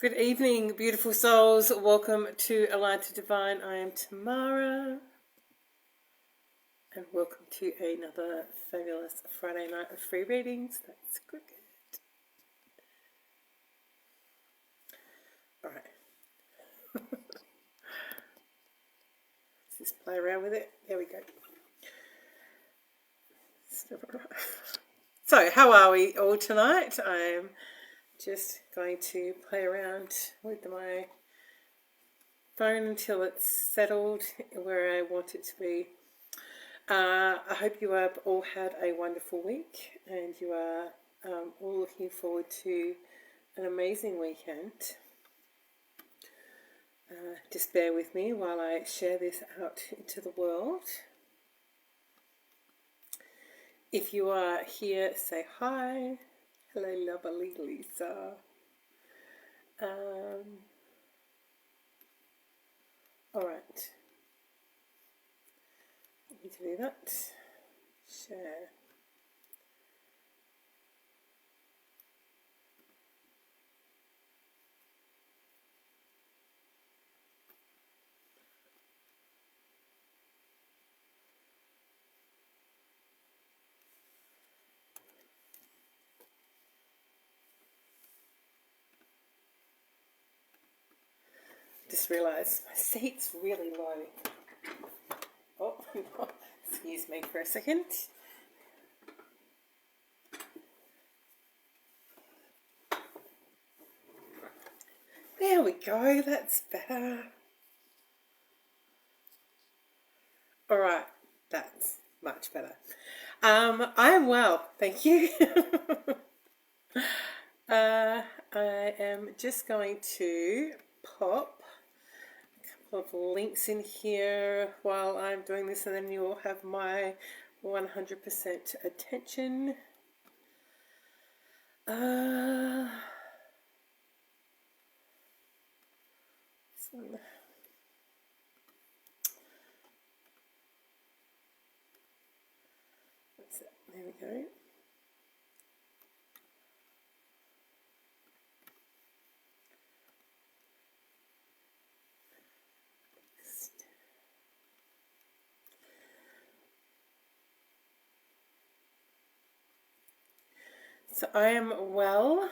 Good evening, beautiful souls. Welcome to Aligned to Divine. I am Tamara, and welcome to another fabulous Friday night of free readings. That's good. All right. Let's just play around with it. There we go. So, how are we all tonight? I'm just going to play around with my phone until it's settled where I want it to be. I hope you have all had a wonderful week and you are all looking forward to an amazing weekend. Just bear with me while I share this out into the world. If you are here, say hi. Hello, lovely Lisa. All right. Let me do that. Share. Just realised my seat's really low. Oh, excuse me for a second. There we go, that's better. All right, that's much better. I am well, thank you. I am just going to pop of links in here while I'm doing this, and then you will have my 100% attention. This one. That's it. There we go. So I am well.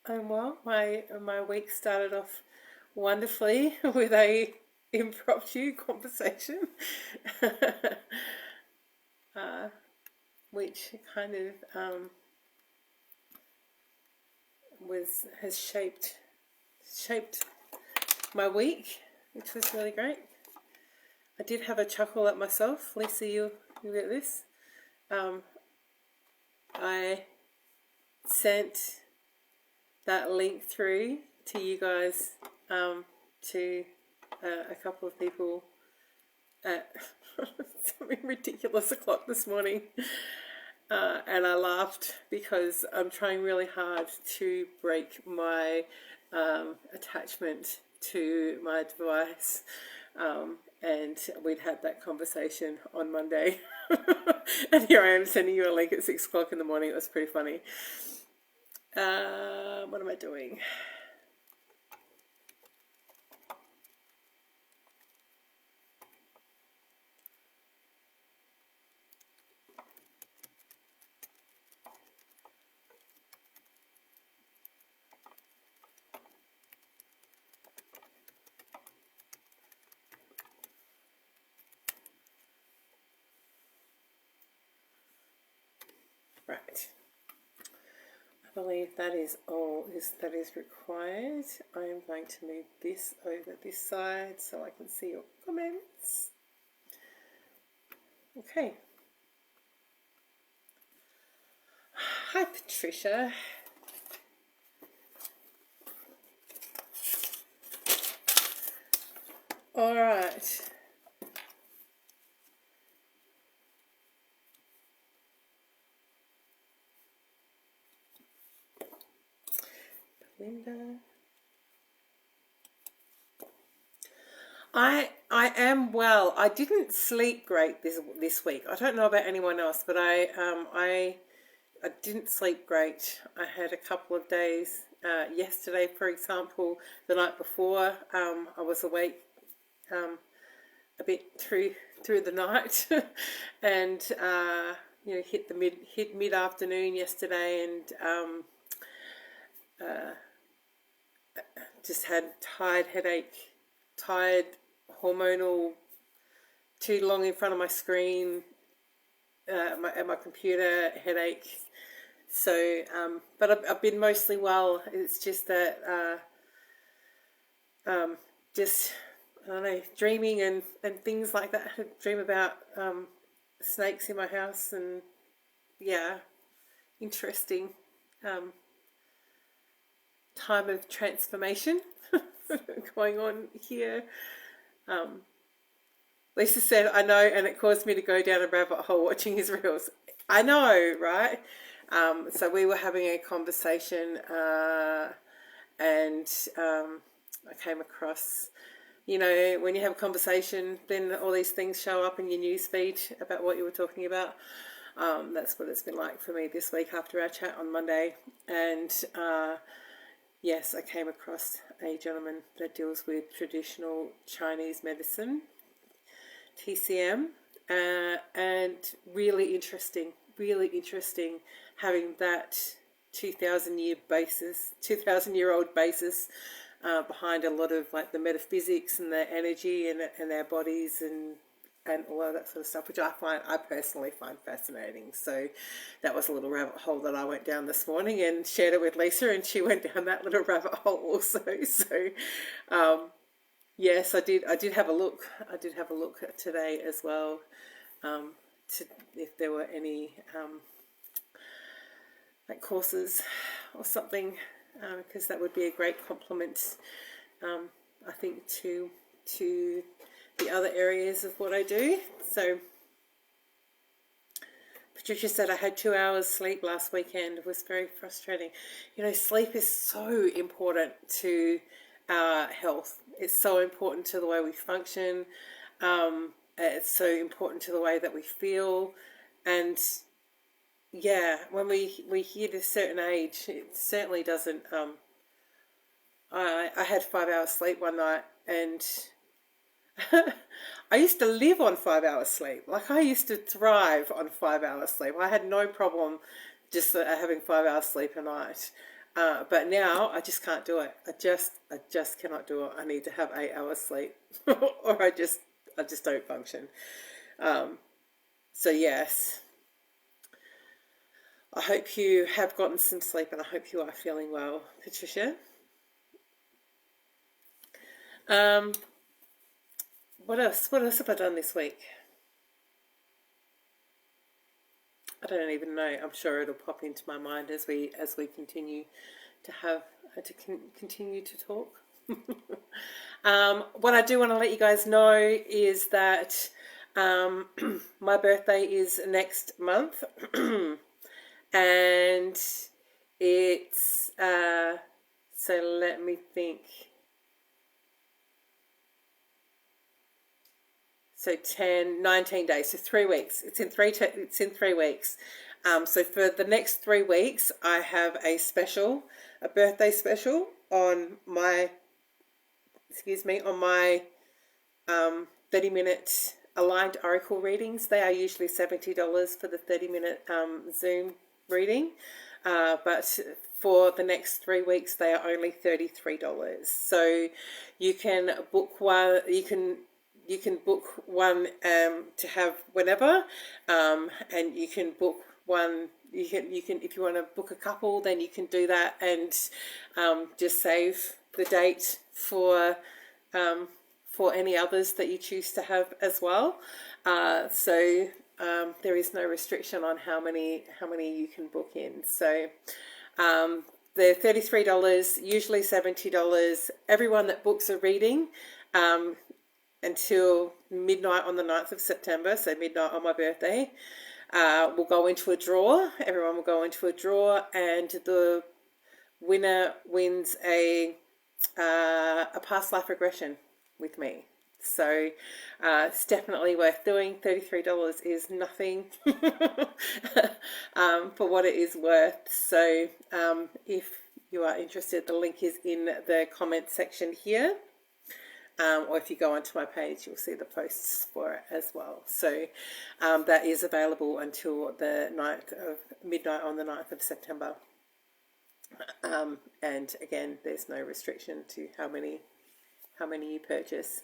I'm well. My week started off wonderfully with a impromptu conversation, which kind of has shaped my week, which was really great. I did have a chuckle at myself. Lisa, you get this. I sent that link through to you guys, to a couple of people at something ridiculous o'clock this morning, and I laughed because I'm trying really hard to break my attachment to my device, and we'd had that conversation on Monday, and here I am sending you a link at 6 o'clock in the morning. It was pretty funny. What am I doing? Right. I believe that is all that is required. I am going to move this over this side so I can see your comments. Okay. Hi, Patricia. All right. Linda. I am well. I didn't sleep great this week. I don't know about anyone else, but I I didn't sleep great. I had a couple of days. Yesterday, for example, the night before, I was awake a bit through the night, and hit mid afternoon yesterday, and just had tired headache, tired hormonal, too long in front of my screen, at my computer, headache. So, but I've been mostly well. It's just that, just, I don't know, dreaming and things like that. I dream about snakes in my house, and yeah, interesting time of transformation going on here. Lisa said, I know, and it caused me to go down a rabbit hole watching his reels. I know, right? So we were having a conversation, and I came across, when you have a conversation, then all these things show up in your news feed about what you were talking about. That's what it's been like for me this week after our chat on Monday. And yes, I came across a gentleman that deals with traditional Chinese medicine, TCM, and really interesting having that 2,000-year-old basis behind a lot of like the metaphysics and the energy and our bodies and all of that sort of stuff, which I personally find fascinating. So that was a little rabbit hole that I went down this morning and shared it with Lisa, and she went down that little rabbit hole also. So yes, I did have a look. I did have a look today as well, if there were any like courses or something, because that would be a great complement, I think, to the other areas of what I do. So Patricia said, I had 2 hours sleep last weekend. It was very frustrating. Sleep is so important to our health. It's so important to the way we function. It's so important to the way that we feel. And yeah, when we hit a certain age, it certainly doesn't. I had 5 hours sleep one night, and I used to live on 5 hours sleep. Like, I used to thrive on 5 hours sleep. I had no problem just having 5 hours sleep a night. But now I just can't do it. I just cannot do it. I need to have 8 hours sleep, or I just don't function. So yes, I hope you have gotten some sleep, and I hope you are feeling well, Patricia. What else have I done this week? I don't even know. I'm sure it'll pop into my mind as we continue to continue to talk. What I do want to let you guys know is that my birthday is next month, and it's so let me think. So 19 days, so 3 weeks. It's in 3 weeks. So for the next 3 weeks, I have a birthday special on my 30-minute aligned oracle readings. They are usually $70 for the 30-minute Zoom reading, but for the next 3 weeks, they are only $33. So you can book one. You can book one to have whenever, and you can book one. You can if you want to book a couple, then you can do that, and just save the date for any others that you choose to have as well. So there is no restriction on how many you can book in. So they're $33, usually $70. Everyone that books a reading until midnight on the 9th of September, so midnight on my birthday, will go into a draw. Everyone will go into a draw, and the winner wins a past life regression with me. So it's definitely worth doing. $33 is nothing for what it is worth. So if you are interested, the link is in the comment section here. Or if you go onto my page, you'll see the posts for it as well. So that is available until the 9th of midnight on the 9th of September. And again, there's no restriction to how many you purchase.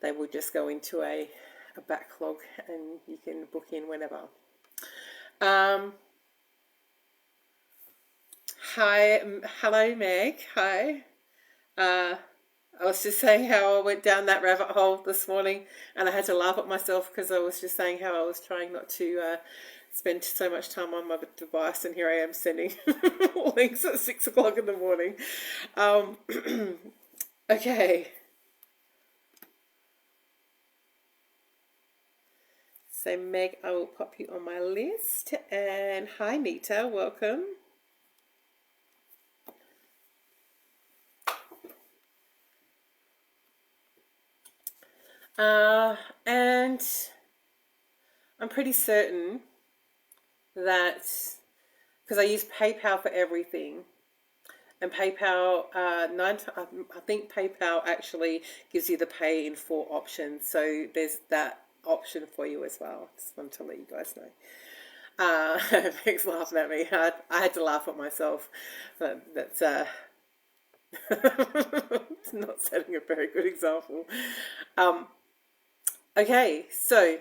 They will just go into a backlog and you can book in whenever. Hi, hello Meg, hi. I was just saying how I went down that rabbit hole this morning, and I had to laugh at myself because I was just saying how I was trying not to spend so much time on my device, and here I am sending links at 6 o'clock in the morning. Okay. So Meg, I will pop you on my list, and hi Nita, welcome. And I'm pretty certain that, because I use PayPal for everything, and PayPal, I think PayPal actually gives you the pay in 4 options, so there's that option for you as well. Just wanted to let you guys know. Meg's laughing at me. I had to laugh at myself. That's it's not setting a very good example. Okay, so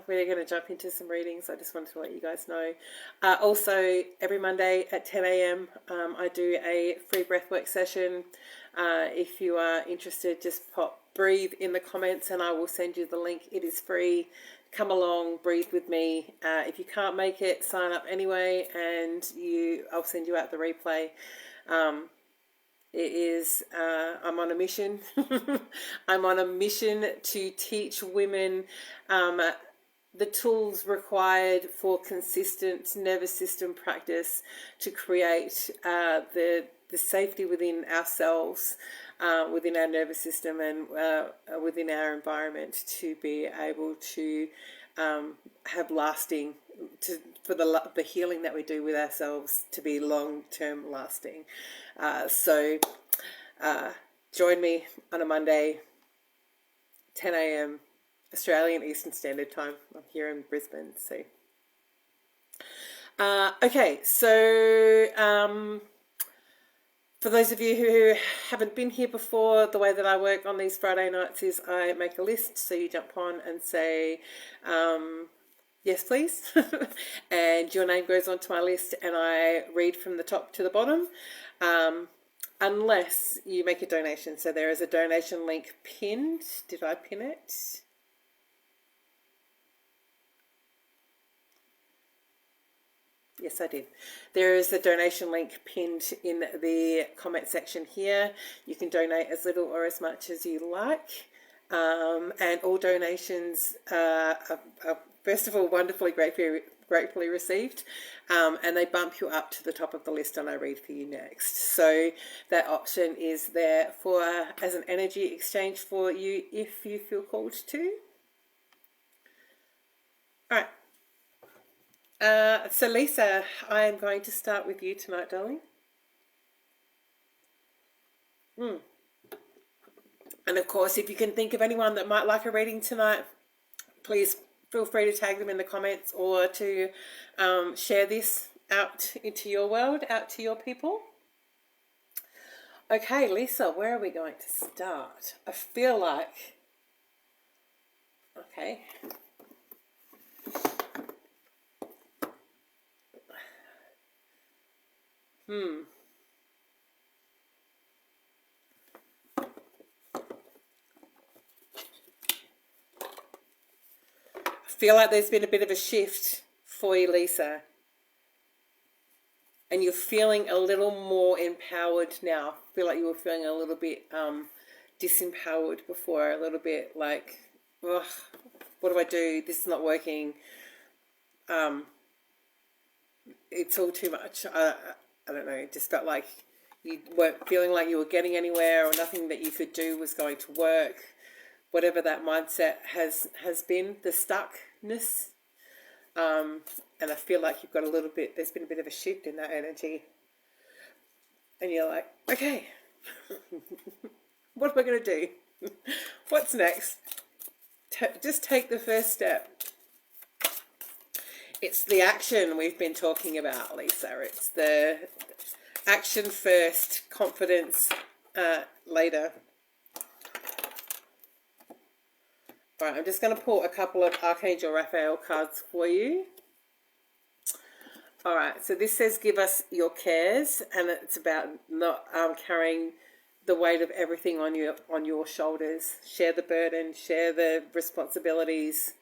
we're going to jump into some readings. I just wanted to let you guys know. Also, every Monday at 10 a.m. I do a free breathwork session. If you are interested, just pop breathe in the comments and I will send you the link. It is free. Come along, breathe with me. If you can't make it, sign up anyway, and I'll send you out the replay. It is, I'm on a mission. I'm on a mission to teach women the tools required for consistent nervous system practice to create the safety within ourselves, within our nervous system, and within our environment, to be able to have lasting, for the healing that we do with ourselves to be long-term lasting. So join me on a Monday, 10 a.m. Australian Eastern Standard Time. I'm here in Brisbane. So okay, so for those of you who haven't been here before, the way that I work on these Friday nights is I make a list. So you jump on and say, yes, please. And your name goes onto my list and I read from the top to the bottom, unless you make a donation. So there is a donation link pinned. Did I pin it? Yes, I did. There is a donation link pinned in the comment section here. You can donate as little or as much as you like. And all donations are first of all, wonderfully, gratefully received. And they bump you up to the top of the list and I read for you next. So that option is there as an energy exchange for you if you feel called to. All right. So Lisa, I am going to start with you tonight, darling. And of course, if you can think of anyone that might like a reading tonight, please feel free to tag them in the comments or to share this out into your world, out to your people. Okay, Lisa, where are we going to start? I feel like... Okay. I feel like there's been a bit of a shift for you, Lisa. And you're feeling a little more empowered now. I feel like you were feeling a little bit disempowered before, a little bit like, ugh, what do I do? This is not working. It's all too much. I don't know, it just felt like you weren't feeling like you were getting anywhere, or nothing that you could do was going to work. whatever that mindset has been, the stuckness. And I feel like you've got there's been a bit of a shift in that energy. And you're like, okay, what am I going to do? What's next? Just take the first step. It's the action we've been talking about, Lisa. It's the action first, confidence later. All right, I'm just going to pull a couple of Archangel Raphael cards for you. All right, so this says, give us your cares, and it's about not carrying the weight of everything on your shoulders. Share the burden, share the responsibilities.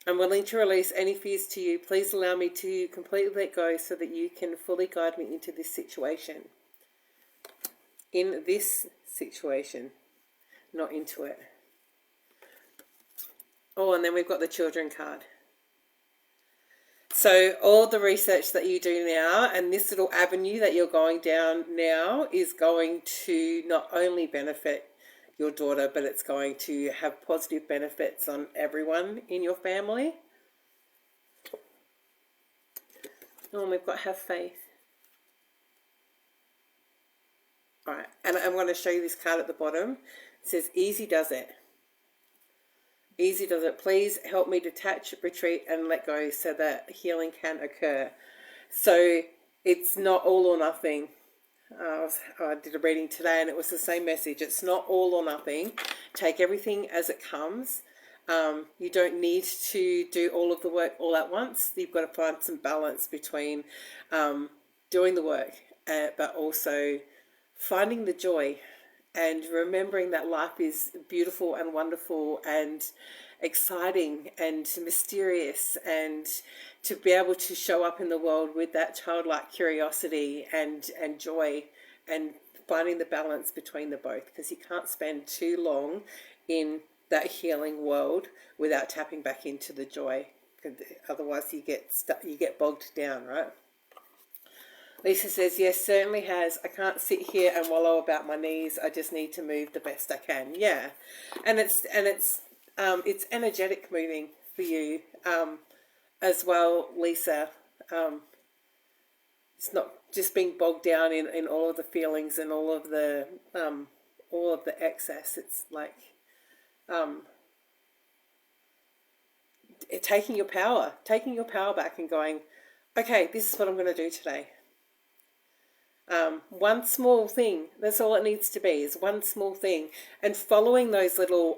I'm willing to release any fears to you. Please allow me to completely let go so that you can fully guide me into this situation. In this situation, not into it. Oh, and then we've got the children card. So all the research that you do now and this little avenue that you're going down now is going to not only benefit your daughter, but it's going to have positive benefits on everyone in your family. Oh, and we've got have faith. All right, and I'm going to show you this card at the bottom. It says, easy does it. Easy does it. Please help me detach, retreat, and let go so that healing can occur. So it's not all or nothing. I did a reading today and it was the same message. It's not all or nothing. Take everything as it comes. You don't need to do all of the work all at once. You've got to find some balance between doing the work, but also finding the joy. And remembering that life is beautiful and wonderful and exciting and mysterious, and to be able to show up in the world with that childlike curiosity and joy, and finding the balance between the both, because you can't spend too long in that healing world without tapping back into the joy. Otherwise you get stuck, you get bogged down, right? Lisa says, yes, certainly has. I can't sit here and wallow about my knees. I just need to move the best I can. Yeah. And it's energetic moving for you as well, Lisa. It's not just being bogged down in all of the feelings and all of the excess. It's like taking your power back and going, okay, this is what I'm going to do today. One small thing, that's all it needs to be, is one small thing, and following those little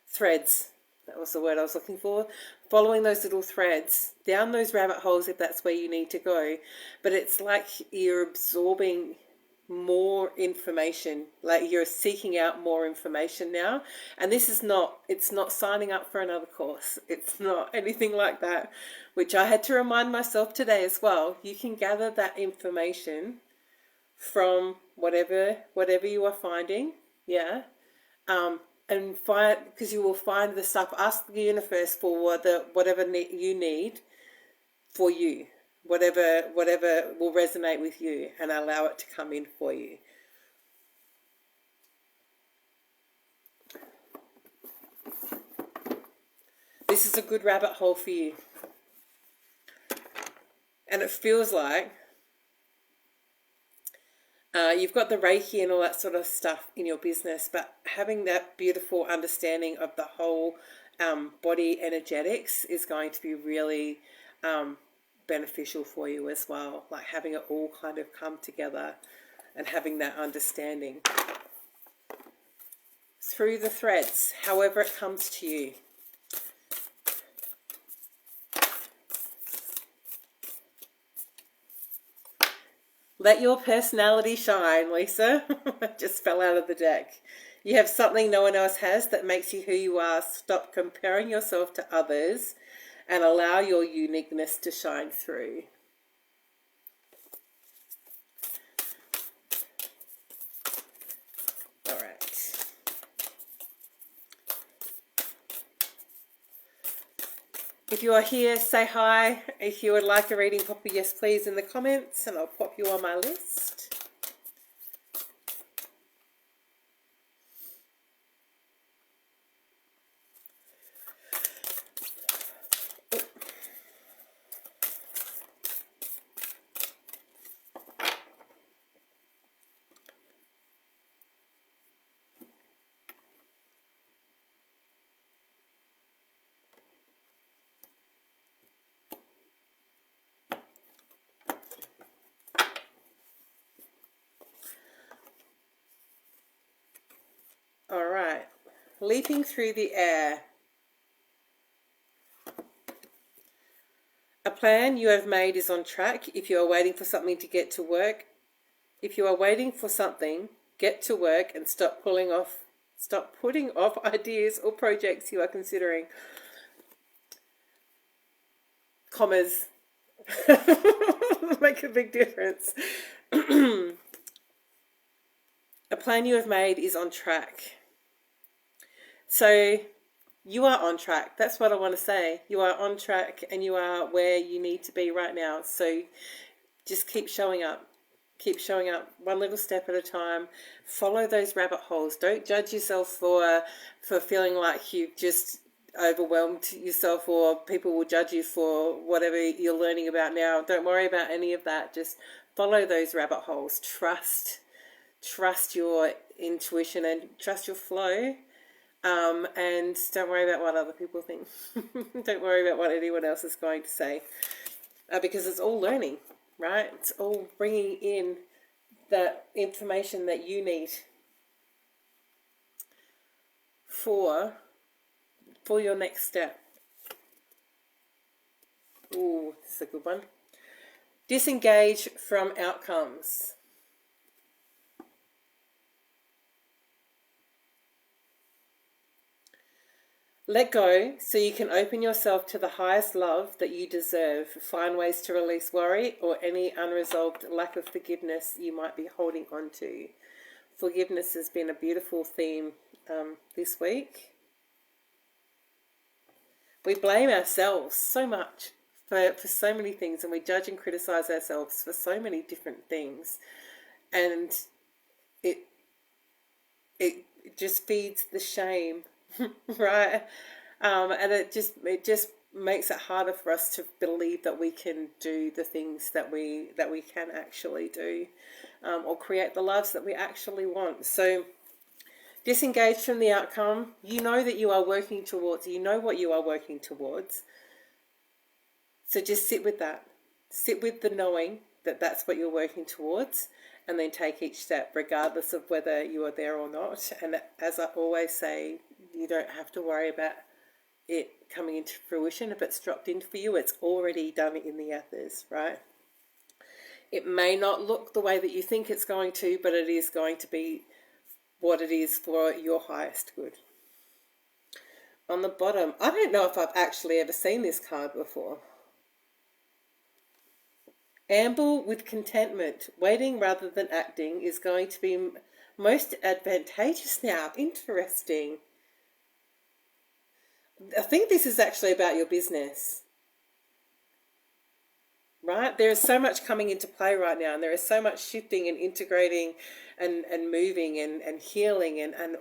threads, that was the word I was looking for, following those little threads down those rabbit holes if that's where you need to go. But it's like you're absorbing more information, like you're seeking out more information now. And this is not, it's not signing up for another course, it's not anything like that, which I had to remind myself today as well. You can gather that information from whatever you are finding, yeah, and find, because you will find the stuff. Ask the universe for whatever you need for you. Whatever will resonate with you, and allow it to come in for you. This is a good rabbit hole for you. And it feels like you've got the Reiki and all that sort of stuff in your business, but having that beautiful understanding of the whole body energetics is going to be really beneficial for you as well, like having it all kind of come together and having that understanding through the threads, however it comes to you. Let your personality shine, Lisa. Just fell out of the deck. You have something no one else has that makes you who you are. Stop comparing yourself to others and allow your uniqueness to shine through. All right. If you are here, say hi. If you would like a reading, pop a yes please in the comments and I'll pop you on my list. leaping through the air. A plan you have made is on track. If you are waiting for something to get to work, if you are waiting for something, get to work and stop putting off ideas or projects you are considering. Commas make a big difference. A plan you have made is on track. So you are on track. That's what I want to say. You are on track and you are where you need to be right now. So just keep showing up. Keep showing up one little step at a time. Follow those rabbit holes. Don't judge yourself for feeling like you've just overwhelmed yourself, or people will judge you for whatever you're learning about now. Don't worry about any of that. Just follow those rabbit holes. Trust your intuition and trust your flow. And don't worry about what other people think. Don't worry about what anyone else is going to say, because it's all learning, right? It's all bringing in the information that you need for your next step. Ooh, this is a good one. Disengage from outcomes. Let go so you can open yourself to the highest love that you deserve. Find ways to release worry or any unresolved lack of forgiveness you might be holding on to. Forgiveness has been a beautiful theme this week. We blame ourselves so much for so many things, and we judge and criticize ourselves for so many different things. And it just feeds the shame. Right, and it just makes it harder for us to believe that we can do the things that we can actually do, or create the lives that we actually want. So disengage from the outcome. You know that you are working towards. You know what you are working towards. So just sit with that. Sit with the knowing that that's what you're working towards, and then take each step, regardless of whether you are there or not. And as I always say, you don't have to worry about it coming into fruition. If it's dropped in for you, it's already done in the ethers, right? It may not look the way that you think it's going to, but it is going to be what it is for your highest good. On the bottom, I don't know if I've actually ever seen this card before. Amble with contentment. Waiting rather than acting is going to be most advantageous now. Interesting. I think this is actually about your business, right? There is so much coming into play right now, and there is so much shifting and integrating and moving and healing and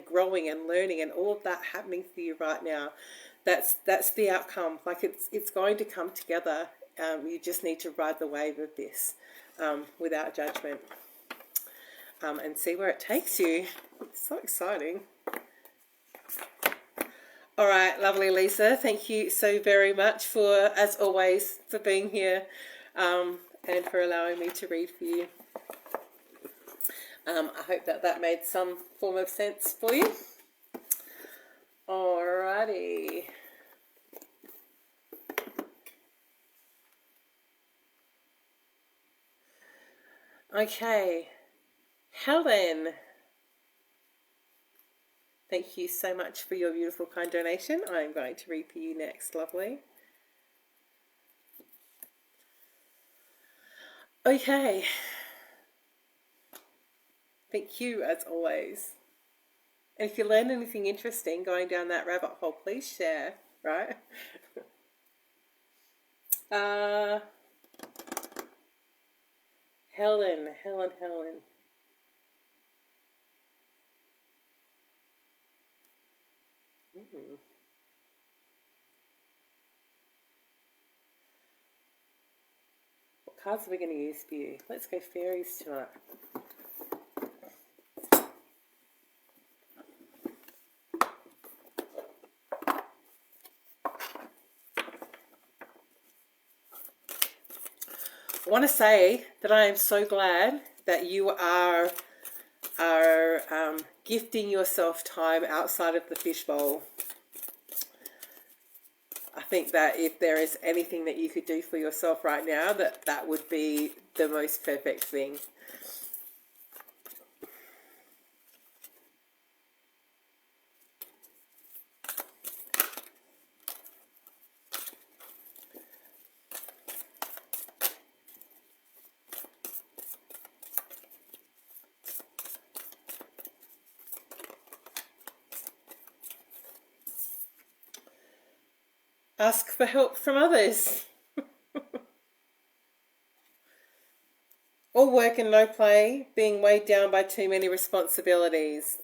growing and learning and all of that happening for you right now. That's the outcome. Like it's going to come together. You just need to ride the wave of this without judgment, and see where it takes you. It's so exciting. All right, lovely Lisa, thank you so very much for, as always, for being here, and for allowing me to read for you. I hope that made some form of sense for you. Alrighty. Okay, Helen. Thank you so much for your beautiful, kind donation. I'm going to read for you next, lovely. Okay. Thank you, as always. And if you learn anything interesting going down that rabbit hole, please share, right? Helen. What cards are we going to use for you? Let's go fairies tonight. I want to say that I am so glad that you are are gifting yourself time outside of the fishbowl. I think that if there is anything that you could do for yourself right now, that would be the most perfect thing. Ask for help from others. All work and no play, being weighed down by too many responsibilities.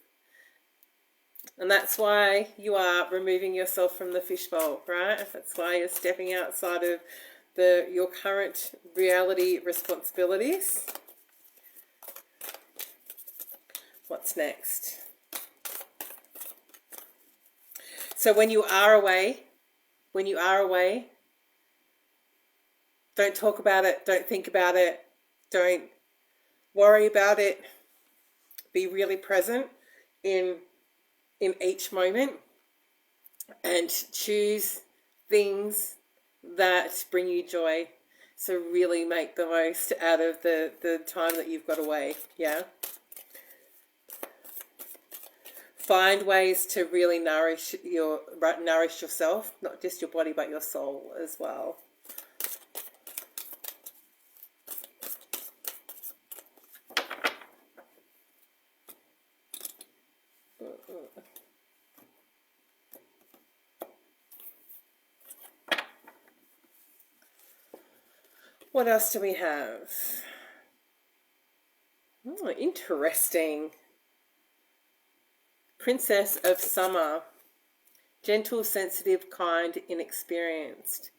And that's why you are removing yourself from the fishbowl, right? That's why you're stepping outside of your current reality responsibilities. What's next? So when you are away, don't talk about it, don't think about it, don't worry about it. Be really present in each moment and choose things that bring you joy. So really make the most out of the time that you've got away, yeah? Find ways to really nourish yourself, not just your body, but your soul as well. What else do we have? Oh, interesting. Princess of Summer. Gentle, sensitive, kind, inexperienced.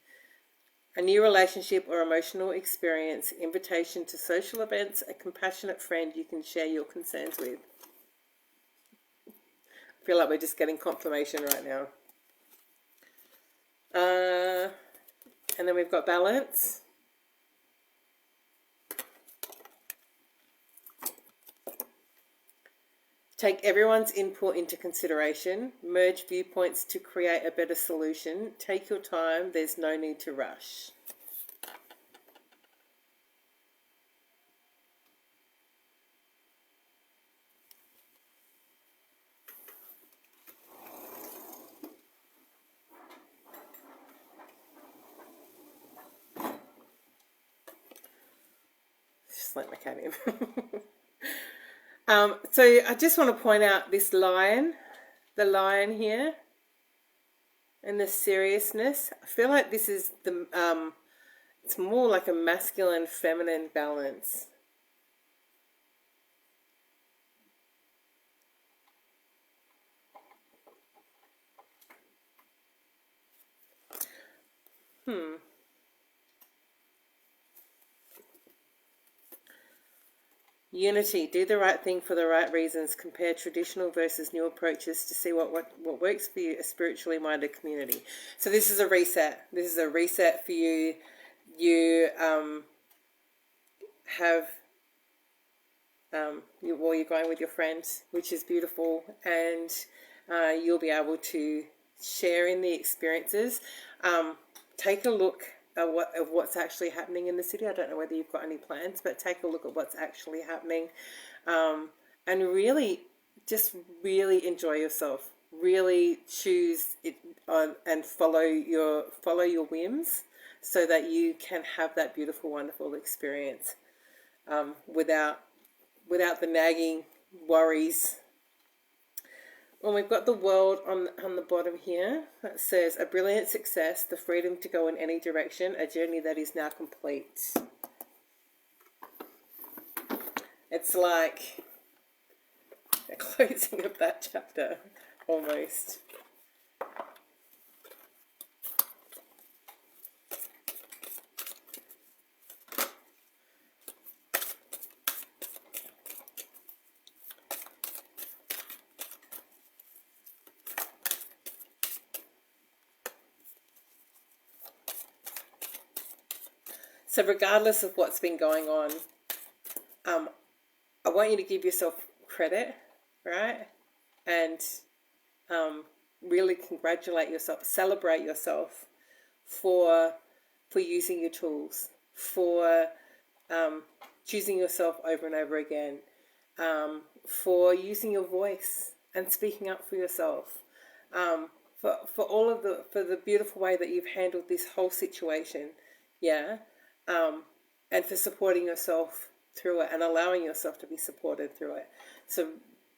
A new relationship or emotional experience. Invitation to social events. A compassionate friend you can share your concerns with. I feel like we're just getting confirmation right now. And then we've got balance. Take everyone's input into consideration. Merge viewpoints to create a better solution. Take your time. There's no need to rush. Just let my cat in. So I just want to point out this lion, the lion here, and the seriousness. I feel like this is it's more like a masculine, feminine balance. Unity. Do the right thing for the right reasons. Compare traditional versus new approaches to see what works for you, a spiritually minded community. So this is a reset. This is a reset for you. You have you're going with your friends, which is beautiful, and you'll be able to share in the experiences. Take a look at what's actually happening in the city. I don't know whether you've got any plans, but take a look at what's actually happening, and really enjoy yourself. Really choose it and follow your whims, so that you can have that beautiful, wonderful experience without the nagging worries. Well, we've got the world on the bottom here. That says, a brilliant success, the freedom to go in any direction, a journey that is now complete. It's like a closing of that chapter, almost. So regardless of what's been going on, I want you to give yourself credit, right? And really congratulate yourself, celebrate yourself for using your tools, for choosing yourself over and over again, for using your voice and speaking up for yourself, for all of the beautiful way that you've handled this whole situation, yeah, and for supporting yourself through it and allowing yourself to be supported through it. So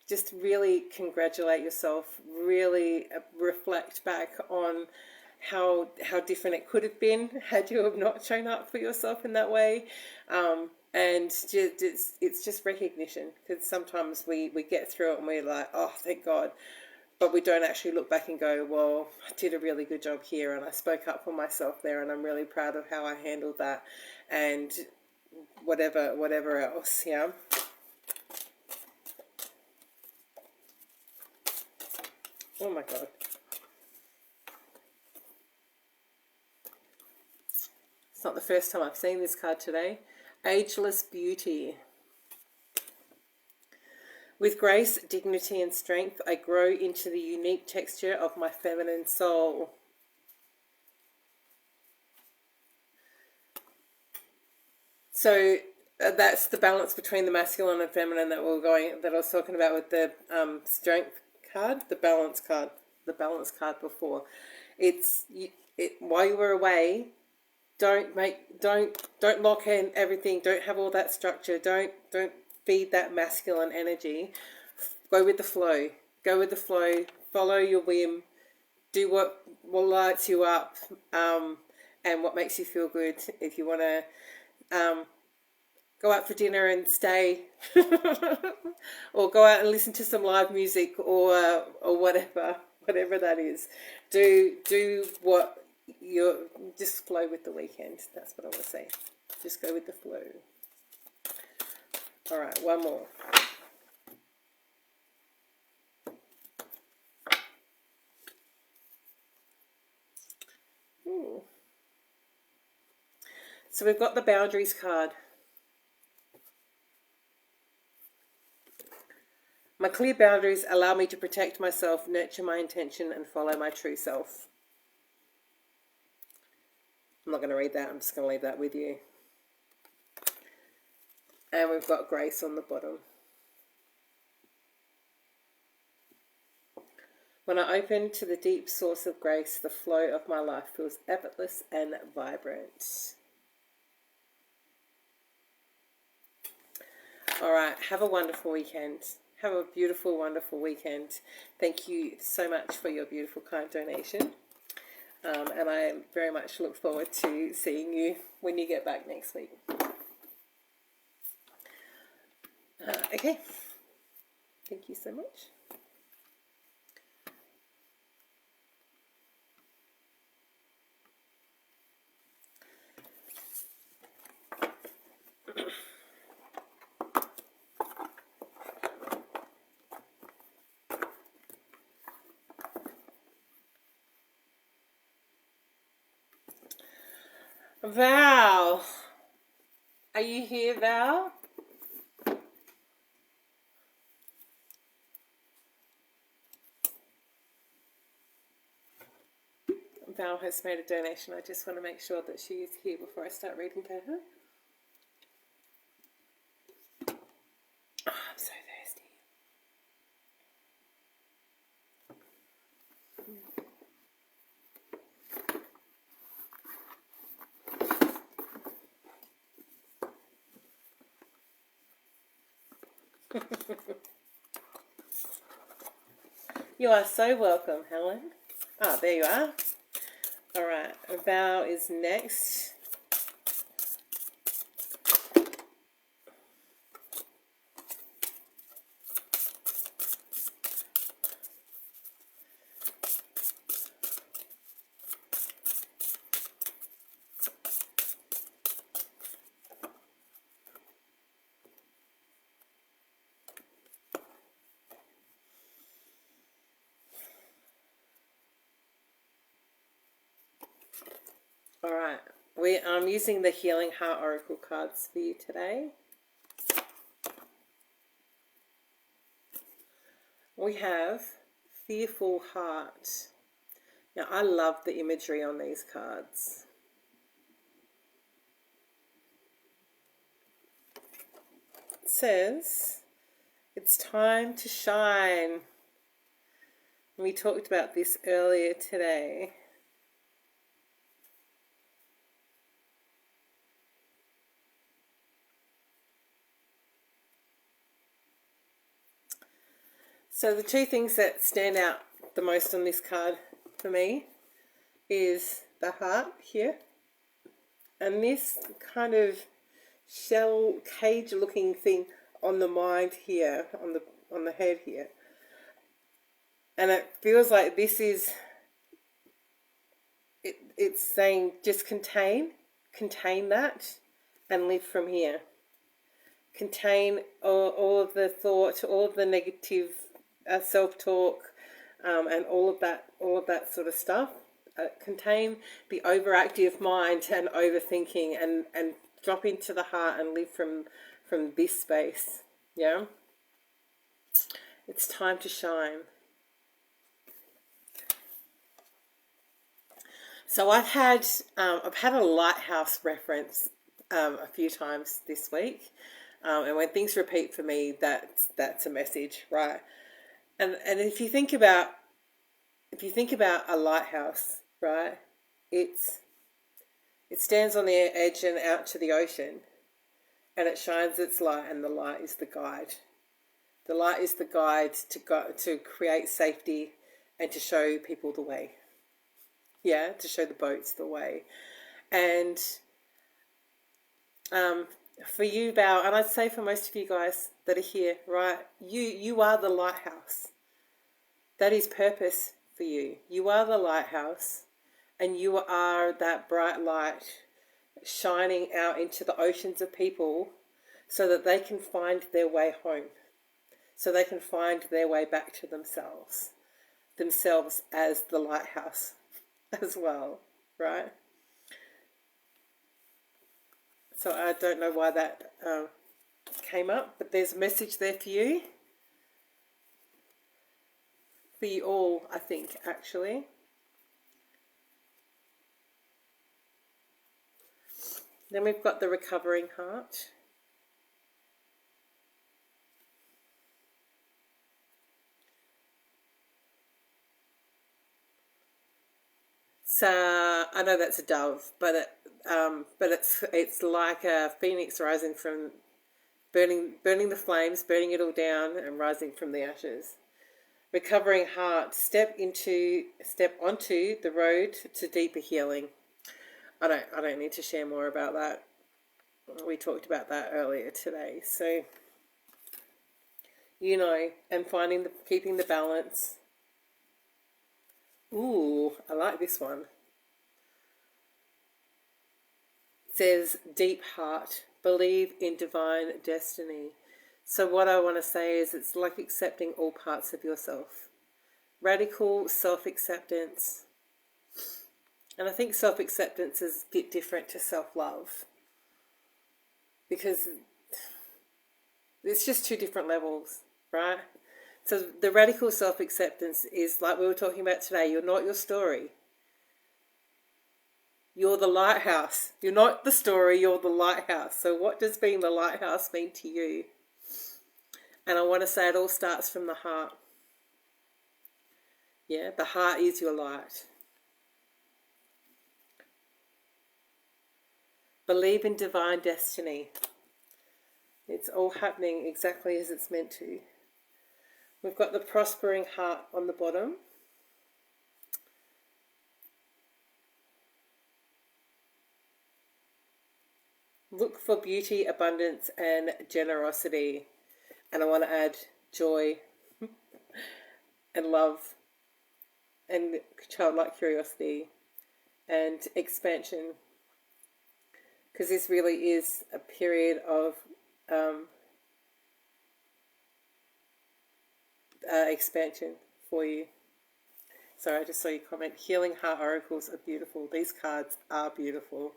just really congratulate yourself, really reflect back on how different it could have been had you have not shown up for yourself in that way. And it's just recognition, because sometimes we get through it and we're like, oh, thank God. But we don't actually look back and go, well, I did a really good job here and I spoke up for myself there and I'm really proud of how I handled that, and whatever else, yeah. Oh my God. It's not the first time I've seen this card today. Ageless Beauty. With grace, dignity and strength, I grow into the unique texture of my feminine soul. So that's the balance between the masculine and feminine that I was talking about with the strength card, the balance card before. While you were away, don't lock in everything. Don't have all that structure. Don't feed that masculine energy. Go with the flow. Follow your whim. Do what lights you up, and what makes you feel good. If you want to go out for dinner and stay, or go out and listen to some live music, or whatever that is. Do what just flow with the weekend. That's what I want to say. Just go with the flow. All right, one more. Ooh. So we've got the boundaries card. My clear boundaries allow me to protect myself, nurture my intention, and follow my true self. I'm not going to read that. I'm just going to leave that with you. And we've got grace on the bottom. When I open to the deep source of grace, the flow of my life feels effortless and vibrant. All right, have a wonderful weekend. Have a beautiful, wonderful weekend. Thank you so much for your beautiful, kind donation. And I very much look forward to seeing you when you get back next week. Okay. Thank you so much. Val, are you here, Val? Val has made a donation. I just want to make sure that she is here before I start reading to her. Oh, I'm so thirsty. You are so welcome, Helen. Ah, there you are. All right, Val is next. All right, I'm using the Healing Heart Oracle cards for you today. we have Fearful Heart. Now, I love the imagery on these cards. It says, it's time to shine. We talked about this earlier today. So the two things that stand out the most on this card for me is the heart here and this kind of shell cage looking thing on the mind here, on the head here. And it feels like this is, it's saying just contain that and live from here. Contain all of the thought, all of the negative self-talk, and all of that sort of stuff. Contain the overactive mind and overthinking, and drop into the heart and live from this space. Yeah, it's time to shine. So I've had a lighthouse reference a few times this week, and when things repeat for me, that's a message, right? And if you think about a lighthouse, right, it stands on the edge and out to the ocean, and it shines its light, and the light is the guide. The light is the guide to create safety and to show people the way. Yeah, to show the boats the way. And for you, Bao, and I'd say for most of you guys that are here, right, you are the lighthouse. That is purpose for you. You are the lighthouse, and you are that bright light shining out into the oceans of people so that they can find their way home, so they can find their way back to themselves as the lighthouse as well, right? So I don't know why that came up, but there's a message there for you. For you all, I think, actually. Then we've got the recovering heart. So I know that's a dove, but it's like a phoenix rising from burning the flames, burning it all down, and rising from the ashes. Recovering heart, step onto the road to deeper healing. I don't need to share more about that. We talked about that earlier today. So, and keeping the balance. Ooh, I like this one. It says, deep heart, believe in divine destiny. So what I want to say is it's like accepting all parts of yourself. Radical self-acceptance. And I think self-acceptance is a bit different to self-love. Because it's just two different levels, right? So the radical self-acceptance is like we were talking about today. You're not your story. You're the lighthouse. You're not the story, you're the lighthouse. So what does being the lighthouse mean to you? And I want to say it all starts from the heart. Yeah, the heart is your light. Believe in divine destiny. It's all happening exactly as it's meant to. We've got the prospering heart on the bottom. Look for beauty, abundance, and generosity. And I want to add joy and love and childlike curiosity and expansion. Because this really is a period of expansion for you. Sorry, I just saw your comment. Healing Heart Oracles are beautiful. These cards are beautiful.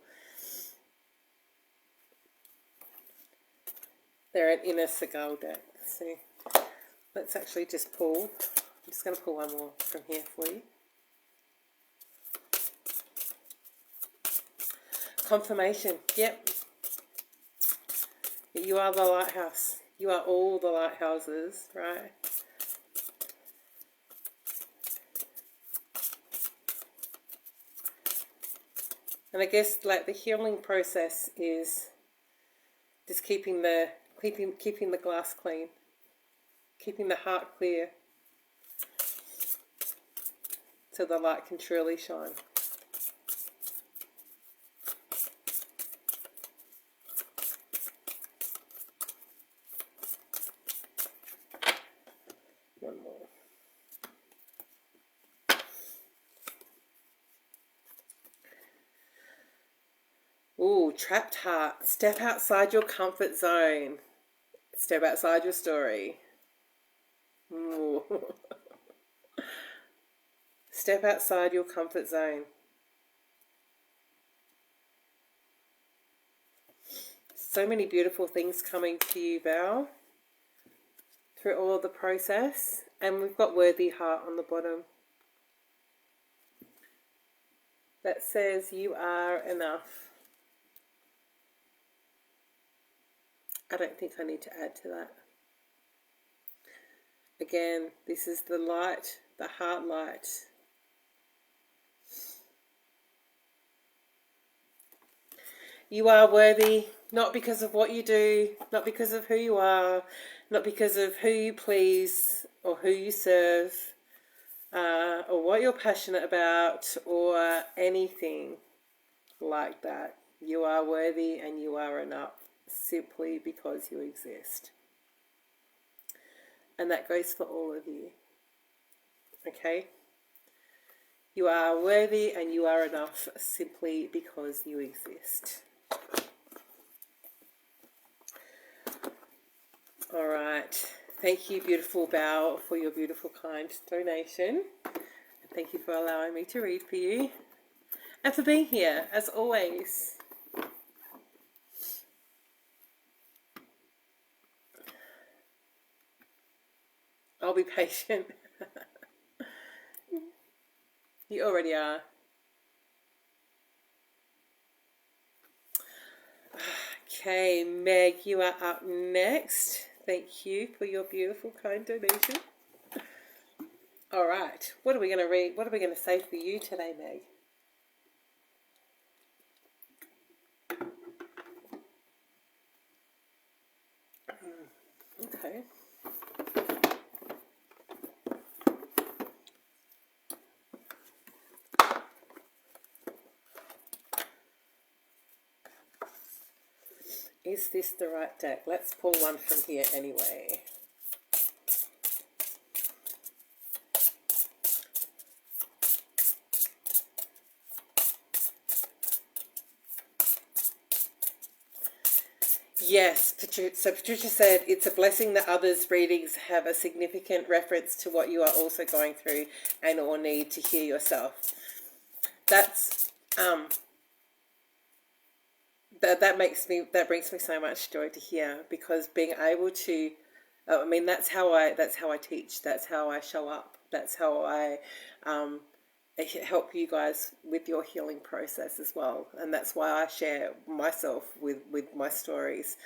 They're an inner Segal deck. See, Let's actually just pull. I'm just going to pull one more from here for you. Confirmation. Yep. You are the lighthouse. You are all the lighthouses, right? And I guess like the healing process is just keeping the glass clean, keeping the heart clear, so the light can truly shine. One more. Ooh, trapped heart. Step outside your comfort zone. Step outside your story. Ooh. Step outside your comfort zone. So many beautiful things coming to you, Val, through all of the process. And we've got worthy heart on the bottom. That says you are enough. I don't think I need to add to that. Again, this is the light, the heart light. You are worthy, not because of what you do, not because of who you are, not because of who you please or who you serve, or what you're passionate about, or anything like that. You are worthy and you are enough simply because you exist. And that goes for all of you. Okay? You are worthy and you are enough simply because you exist. All right. Thank you, beautiful Bao, for your beautiful, kind donation. And thank you for allowing me to read for you. And for being here, as always. I'll be patient. You already are. Okay, Meg, you are up next. Thank you for your beautiful, kind donation. All right, what are we going to read? What are we going to say for you today, Meg? Okay. Is this the right deck? Let's pull one from here anyway. Yes, so Patricia said, it's a blessing that others' readings have a significant reference to what you are also going through and or need to hear yourself. That's that brings me so much joy to hear, because being able to, I mean, that's how I teach, that's how I show up, that's how I help you guys with your healing process as well. And that's why I share myself with my stories,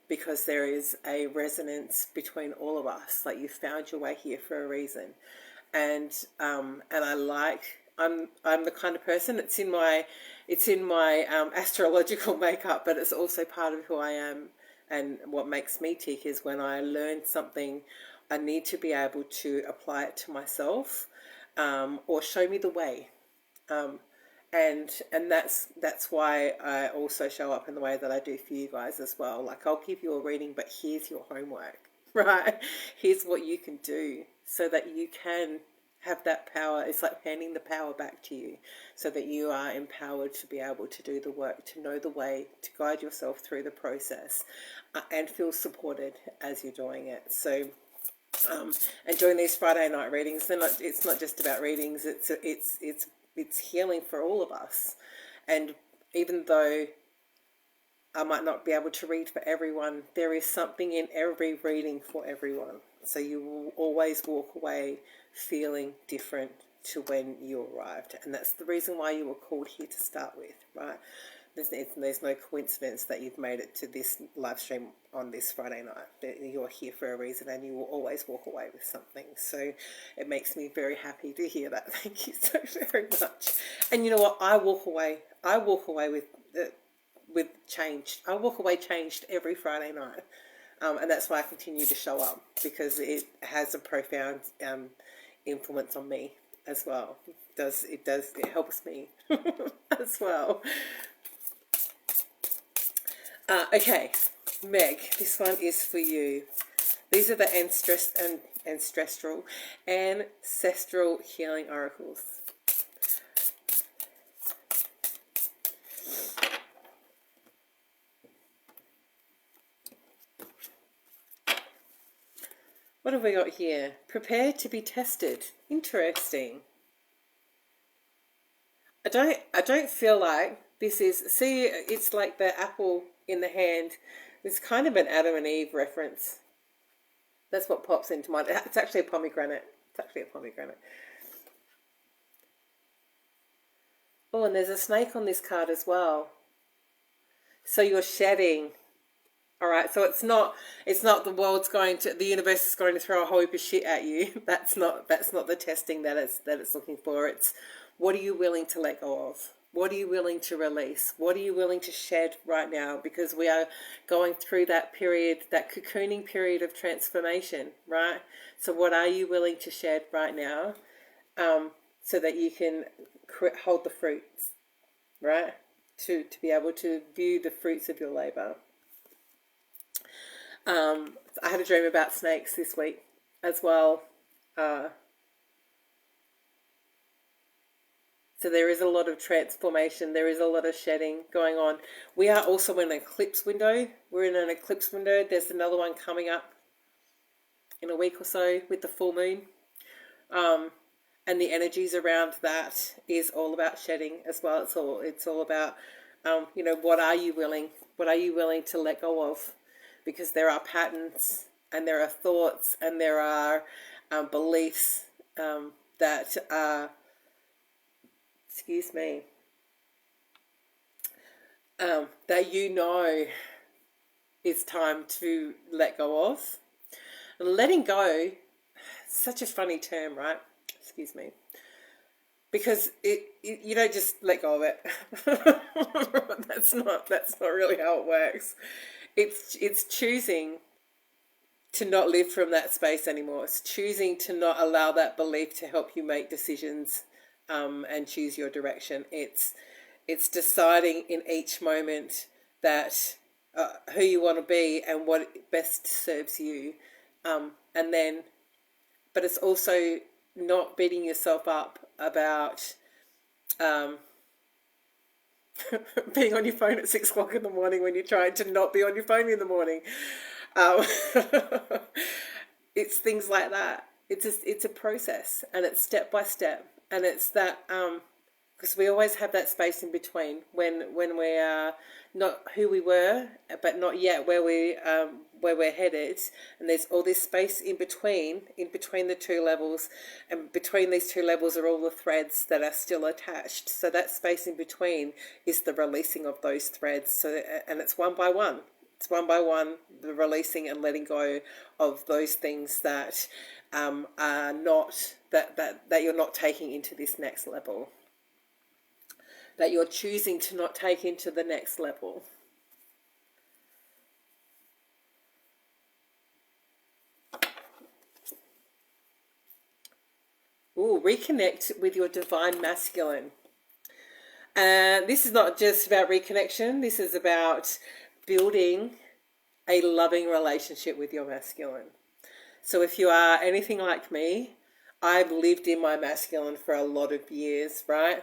because there is a resonance between all of us. Like, you found your way here for a reason. And I'm the kind of person, it's in my astrological makeup, but it's also part of who I am. And what makes me tick is when I learn something, I need to be able to apply it to myself, or show me the way. And that's why I also show up in the way that I do for you guys as well. Like, I'll give you a reading, but here's your homework, right? Here's what you can do so that you can have that power. It's like handing the power back to you, so that you are empowered to be able to do the work, to know the way, to guide yourself through the process, and feel supported as you're doing it. So and during these Friday night readings, it's not just about readings, it's healing for all of us. And even though I might not be able to read for everyone, there is something in every reading for everyone. So you will always walk away feeling different to when you arrived. And that's the reason why you were called here to start with, right? There's no coincidence that you've made it to this live stream on this Friday night. You're here for a reason, and you will always walk away with something. So it makes me very happy to hear that. Thank you so very much. And you know what? I walk away with change. I walk away changed every Friday night. And that's why I continue to show up, because it has a profound influence on me as well. It helps me as well. Okay, Meg, this one is for you. These are the ancestral healing oracles. What have we got here? Prepare to be tested. Interesting. I don't feel like this is, see, it's like the apple in the hand. It's kind of an Adam and Eve reference. That's what pops into mind. It's actually a pomegranate. Oh, and there's a snake on this card as well. So you're shedding. All right, so it's not the universe is going to throw a whole heap of shit at you. That's not the testing that it's looking for. It's, what are you willing to let go of? What are you willing to release? What are you willing to shed right now? Because we are going through that period, that cocooning period of transformation, right? So what are you willing to shed right now, so that you can hold the fruits, right? To be able to view the fruits of your labor. I had a dream about snakes this week as well. So there is a lot of transformation. There is a lot of shedding going on. We are also in an eclipse window. We're in an eclipse window. There's another one coming up in a week or so with the full moon. And the energies around that is all about shedding as well. It's all about, what are you willing to let go of? Because there are patterns, and there are thoughts, and there are beliefs that are, that it's time to let go of. And letting go, such a funny term, right? Excuse me. Because you don't just let go of it. That's not really how it works. It's choosing to not live from that space anymore. It's choosing to not allow that belief to help you make decisions and choose your direction. It's deciding in each moment that who you want to be and what best serves you. But it's also not beating yourself up about being on your phone at 6 o'clock in the morning when you're trying to not be on your phone in the morning. It's things like that. It's a process, and it's step by step, and it's that because we always have that space in between when we are not who we were, but not yet where we're headed, and there's all this space in between the two levels, and between these two levels are all the threads that are still attached. So that space in between is the releasing of those threads. So, and it's one by one. It's one by one, the releasing and letting go of those things that are not that you're not taking into this next level, that you're choosing to not take into the next level. Ooh, reconnect with your divine masculine. And this is not just about reconnection. This is about building a loving relationship with your masculine. So if you are anything like me, I've lived in my masculine for a lot of years, right?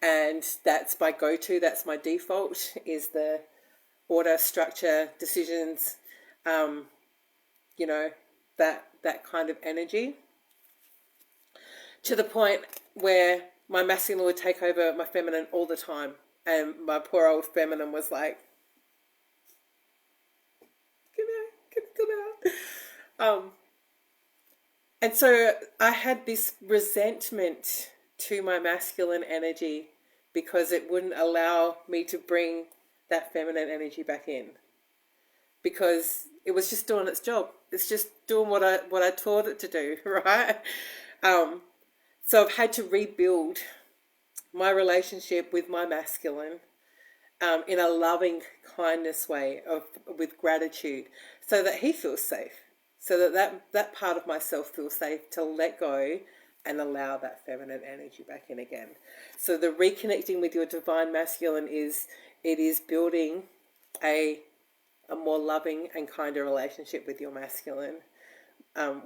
And that's my go-to, that's my default, is the order, structure, decisions, that kind of energy. To the point where my masculine would take over my feminine all the time. And my poor old feminine was like, come out. And so I had this resentment to my masculine energy because it wouldn't allow me to bring that feminine energy back in, because it was just doing its job. It's just doing what I taught it to do, right? So I've had to rebuild my relationship with my masculine in a loving kindness way with gratitude, so that he feels safe, so that part of myself feels safe to let go and allow that feminine energy back in again. So the reconnecting with your divine masculine is building a more loving and kinder relationship with your masculine,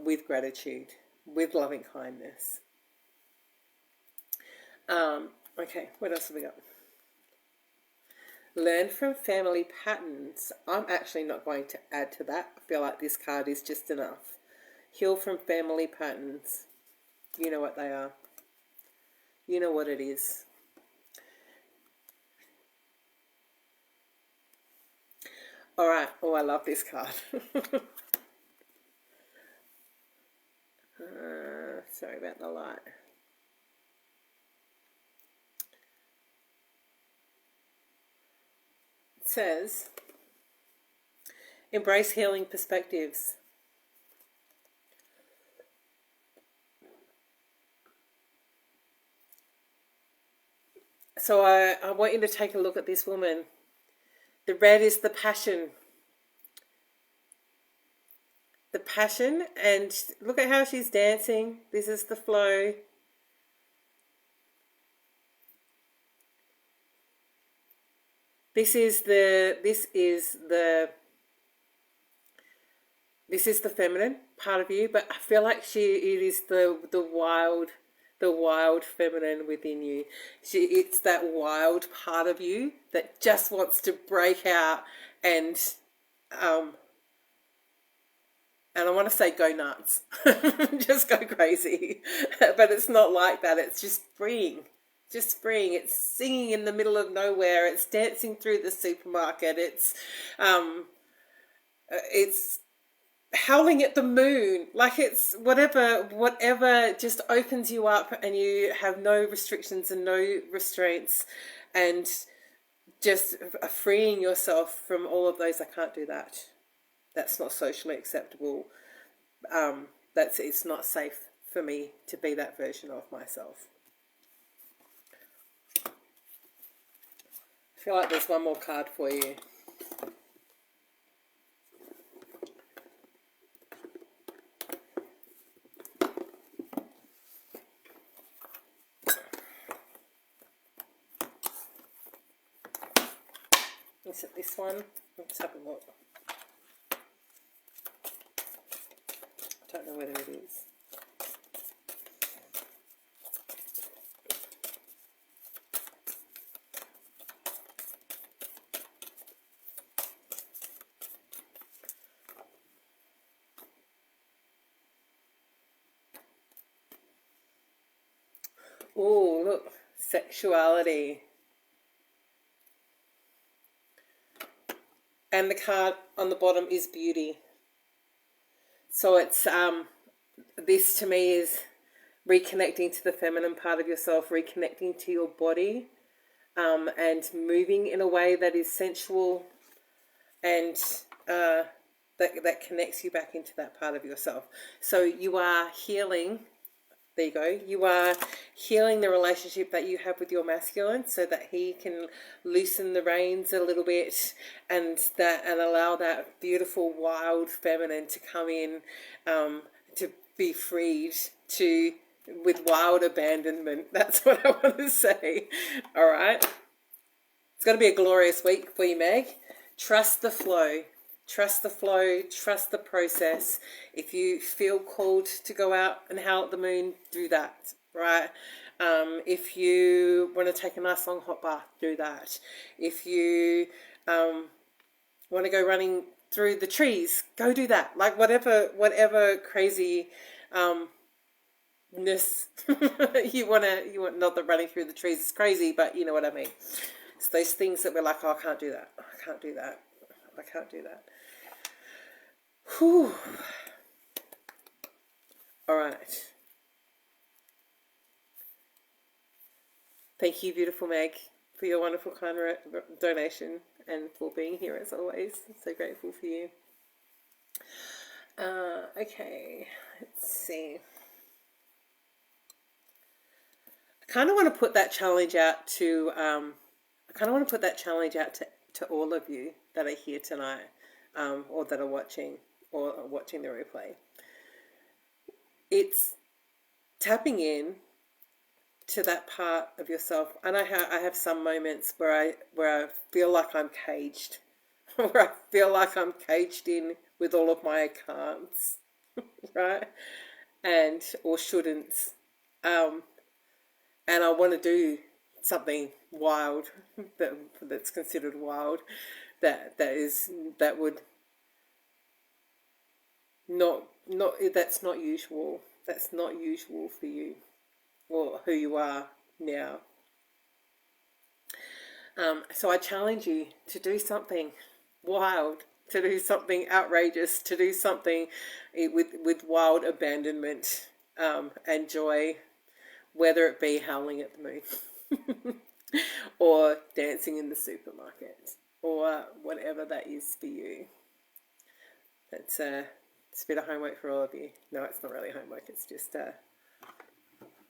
with gratitude, with loving kindness. Okay, what else have we got? Learn from family patterns. I'm actually not going to add to that. I feel like this card is just enough. Heal from family patterns. You know what they are. You know what it is. All right. Oh, I love this card. Sorry about the light. It says, embrace healing perspectives. So I want you to take a look at this woman. The red is the passion. The passion, and look at how she's dancing. This is the flow. This is the feminine part of you, but I feel like it is the wild feminine within you. It's that wild part of you that just wants to break out and I want to say go nuts, just go crazy, but it's not like that. It's just freeing. Just freeing. It's singing in the middle of nowhere. It's dancing through the supermarket. It's howling at the moon. Like, it's whatever just opens you up, and you have no restrictions and no restraints, and just freeing yourself from all of those. I can't do that. That's not socially acceptable. It's not safe for me to be that version of myself. I feel like there's one more card for you. Is it this one? Let's have a look. I don't know whether it is. Oh, look, sexuality. And the card on the bottom is beauty. So it's this to me is reconnecting to the feminine part of yourself, reconnecting to your body, and moving in a way that is sensual, and that connects you back into that part of yourself. So you are healing. There you go. You are healing the relationship that you have with your masculine, so that he can loosen the reins a little bit, and allow that beautiful wild feminine to come in, to be freed with wild abandonment. That's what I want to say. All right. It's going to be a glorious week for you, Meg. Trust the flow. Trust the flow, trust the process. If you feel called to go out and howl at the moon, do that, right? If you want to take a nice long hot bath, do that. If you want to go running through the trees, go do that. Like, whatever crazy ness you want, not that running through the trees is crazy, but you know what I mean. It's those things that we're like, oh, I can't do that. I can't do that. I can't do that. Whew. All right. Thank you, beautiful Meg, for your wonderful kind donation and for being here as always. I'm so grateful for you. Okay, let's see. I kind of want to put that challenge out to to all of you that are here tonight, or that are watching the replay. It's tapping in to that part of yourself. And I have some moments where I feel like I'm caged, where I feel like I'm caged in with all of my can'ts, right? And or shouldn'ts. And I want to do something wild that's considered wild, that's not usual. That's not usual for you or who you are now. So I challenge you to do something wild, to do something outrageous, to do something with wild abandonment and joy, whether it be howling at the moon or dancing in the supermarket or whatever that is for you. It's a bit of homework for all of you. No, it's not really homework. It's just a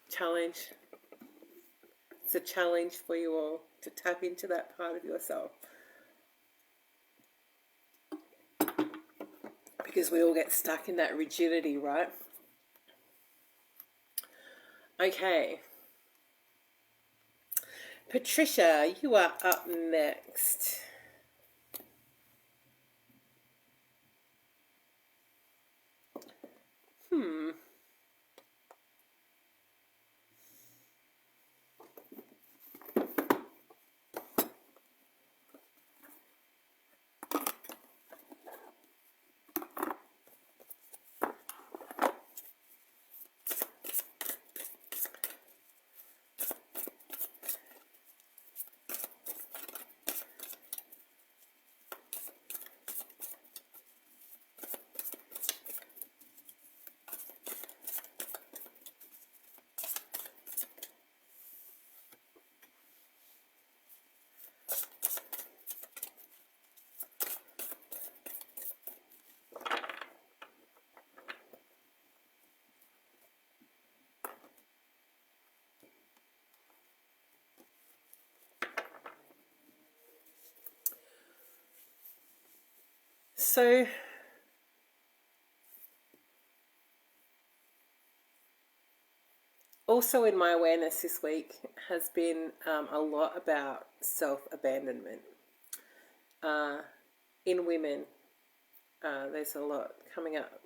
challenge. It's a challenge for you all to tap into that part of yourself. Because we all get stuck in that rigidity, right? Okay. Patricia, you are up next. So also in my awareness this week has been a lot about self-abandonment. In women, there's a lot coming up.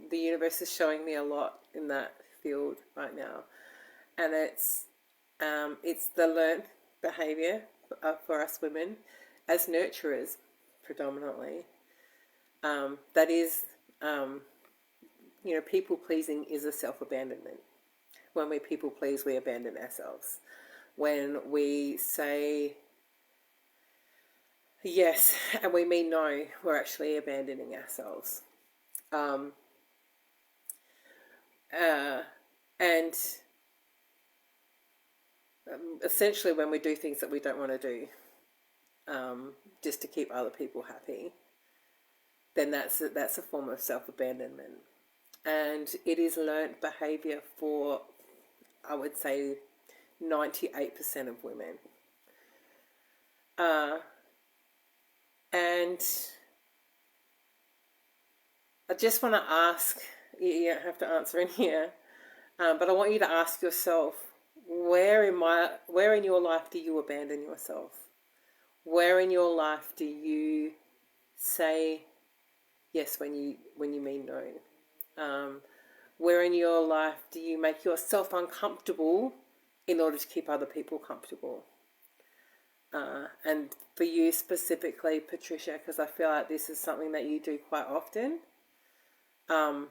The universe is showing me a lot in that field right now. And it's the learned behavior for us women as nurturers predominantly. That is, people pleasing is a self-abandonment. When we people please, we abandon ourselves. When we say yes and we mean no, we're actually abandoning ourselves. And essentially when we do things that we don't want to do, just to keep other people happy, then that's a form of self-abandonment. And it is learnt behaviour for, I would say, 98% of women. And I just want to ask, you don't have to answer in here, but I want you to ask yourself, where in your life do you abandon yourself? Where in your life do you say yes when you mean no? Where in your life do you make yourself uncomfortable in order to keep other people comfortable? And for you specifically, Patricia, because I feel like this is something that you do quite often. And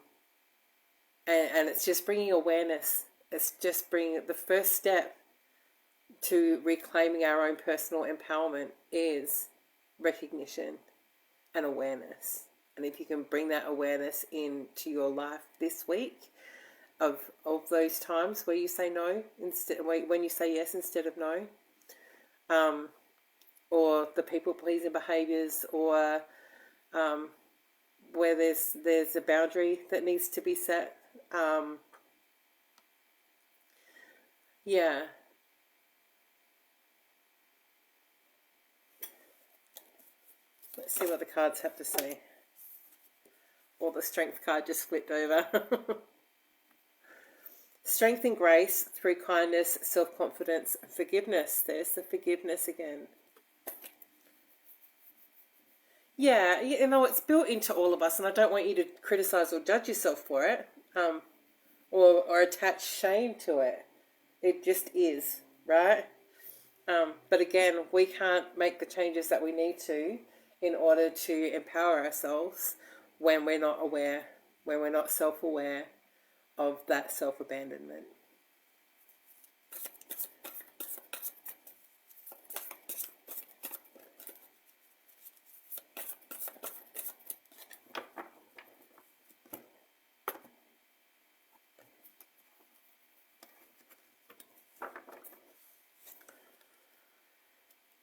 it's just bringing awareness. It's just bringing the first step to reclaiming our own personal empowerment is recognition and awareness. And if you can bring that awareness into your life this week, of those times where you say no instead, when you say yes instead of no, or the people pleasing behaviours, or where there's a boundary that needs to be set. Yeah. Let's see what the cards have to say. Or the Strength card just flipped over. Strength and grace through kindness, self-confidence, and forgiveness. There's the forgiveness again. Yeah, you know, it's built into all of us, and I don't want you to criticize or judge yourself for it, or attach shame to it. It just is, right? But again, we can't make the changes that we need to in order to empower ourselves when we're not aware, when we're not self-aware of that self-abandonment.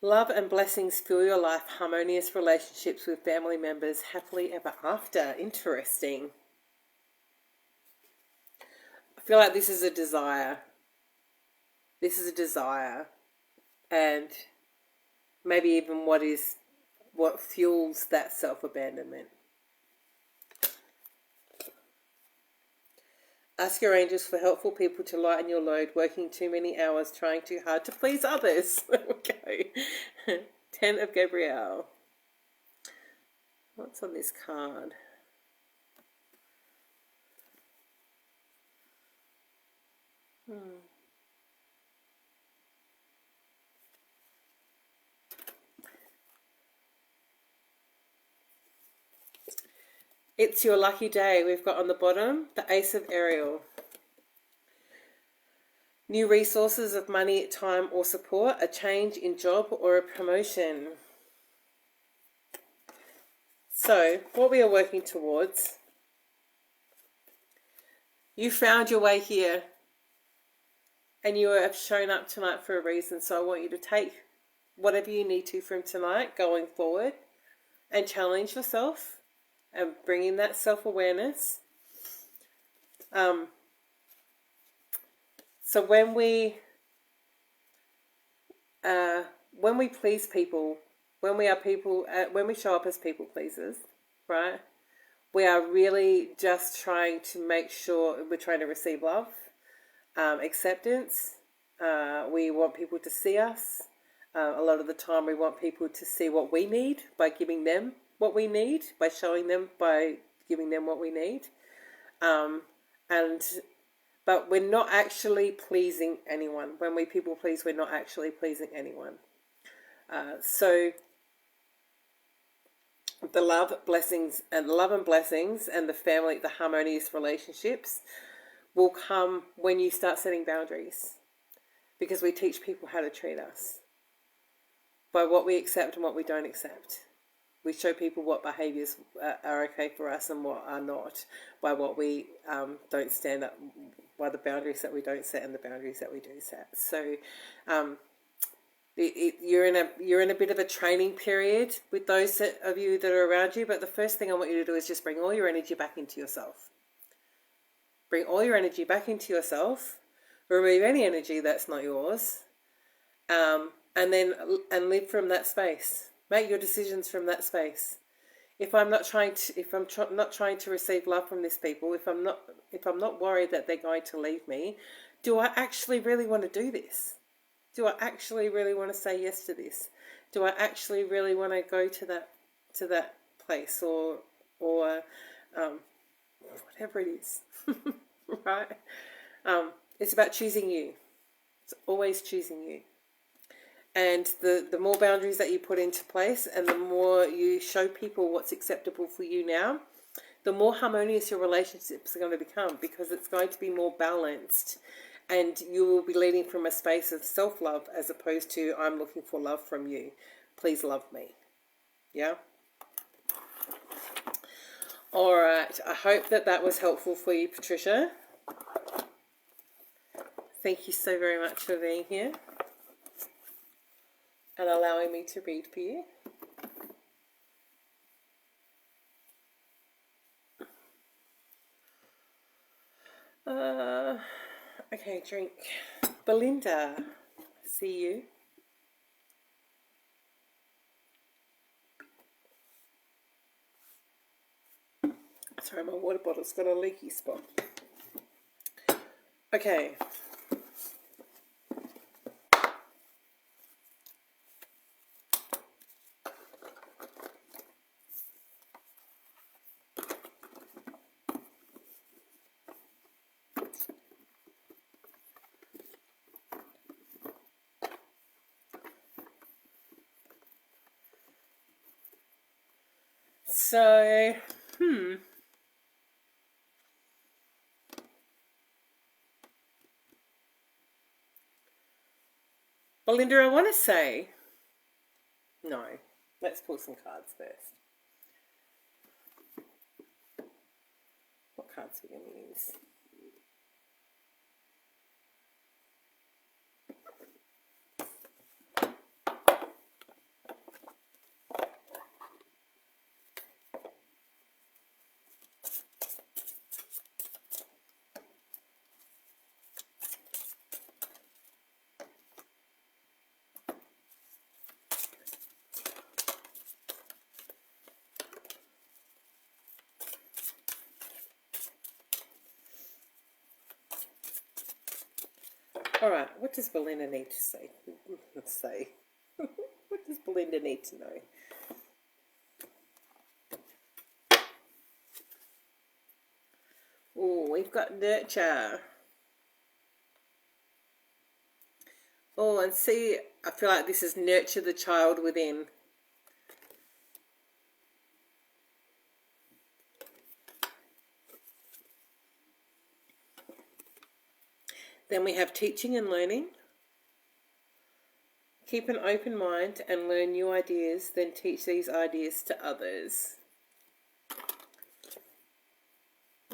Love and blessings fill your life, harmonious relationships with family members, happily ever after. Interesting. I feel like this is a desire. This is a desire. And maybe even what fuels that self-abandonment. Ask your angels for helpful people to lighten your load, working too many hours, trying too hard to please others. Okay. 10 of Gabrielle. What's on this card? It's your lucky day. We've got on the bottom the Ace of Ariel. New resources of money, time or support, a change in job or a promotion. So, what we are working towards, you found your way here and you have shown up tonight for a reason. So I want you to take whatever you need to from tonight going forward and challenge yourself and bring in that self-awareness. So when we please people, when we show up as people pleasers, right? We are really just trying to make sure we're trying to receive love, acceptance. We want people to see us. A lot of the time we want people to see what we need by giving them what we need, by showing them, by giving them what we need. But we're not actually pleasing anyone. When we people please, we're not actually pleasing anyone. So the love and blessings and the family, the harmonious relationships will come when you start setting boundaries, because we teach people how to treat us by what we accept and what we don't accept. We show people what behaviours are okay for us and what are not, by what we don't stand up, by the boundaries that we don't set and the boundaries that we do set. So you're in a bit of a training period with those of you that are around you. But the first thing I want you to do is just bring all your energy back into yourself. Bring all your energy back into yourself. Remove any energy that's not yours, and live from that space. Make your decisions from that space. If I'm not trying to receive love from these people, if I'm not worried that they're going to leave me, do I actually really want to do this? Do I actually really want to say yes to this? Do I actually really want to go to that place or whatever it is, right? It's about choosing you. It's always choosing you. And the more boundaries that you put into place and the more you show people what's acceptable for you now, the more harmonious your relationships are going to become, because it's going to be more balanced and you will be leading from a space of self-love as opposed to I'm looking for love from you. Please love me. Yeah? All right. I hope that was helpful for you, Patricia. Thank you so very much for being here and allowing me to read for you. Okay, drink. Belinda, see you. Sorry, my water bottle's got a leaky spot. Okay. So, Belinda, I want to say, no, let's pull some cards first. What cards are we going to use? All right, what does Belinda need to say? What does Belinda need to know? Oh, we've got nurture. Oh, and see, I feel like this is nurture the child within. Then we have teaching and learning. Keep an open mind and learn new ideas, then teach these ideas to others.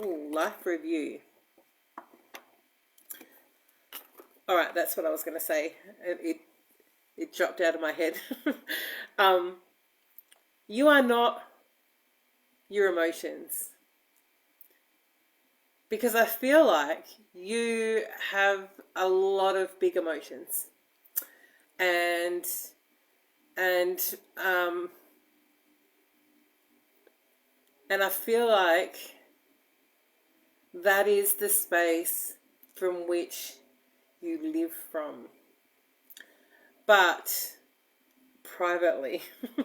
Ooh, life review. All right, that's what I was going to say. It dropped out of my head. You are not your emotions. Because I feel like you have a lot of big emotions. And I feel like that is the space from which you live from. But privately,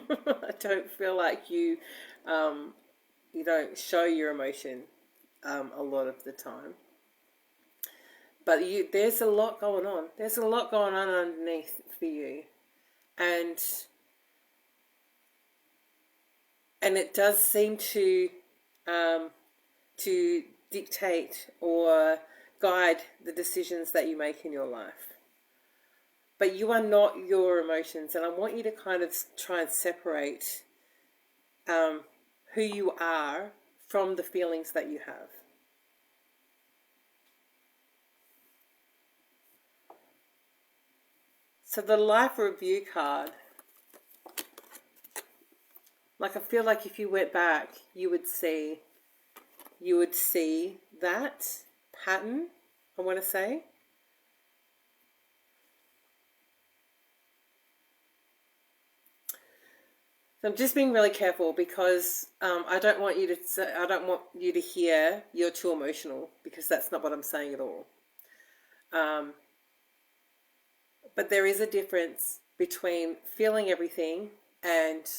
I don't feel like you don't show your emotion a lot of the time. But there's a lot going on. There's a lot going on underneath for you. And it does seem to dictate or guide the decisions that you make in your life. But you are not your emotions. And I want you to kind of try and separate who you are from the feelings that you have. So the life review card, like I feel like if you went back, you would see that pattern, I want to say. So I'm just being really careful because I don't want you to hear you're too emotional, because that's not what I'm saying at all. But there is a difference between feeling everything and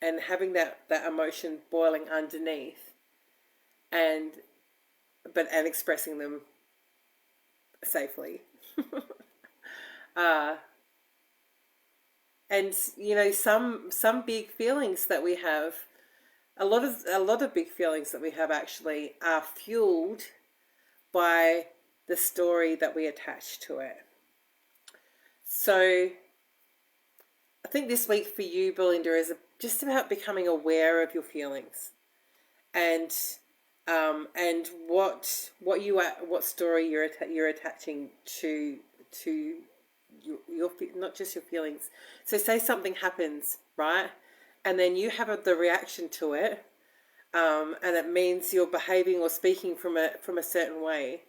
having that emotion boiling underneath and expressing them safely. And some big feelings that we have, a lot of big feelings that we have actually are fueled by the story that we attach to it. So I think this week for you, Belinda, is just about becoming aware of your feelings and and what story you're attaching to your not just your feelings. So say something happens, right, and then you have the reaction to it, and it means you're behaving or speaking from a certain way,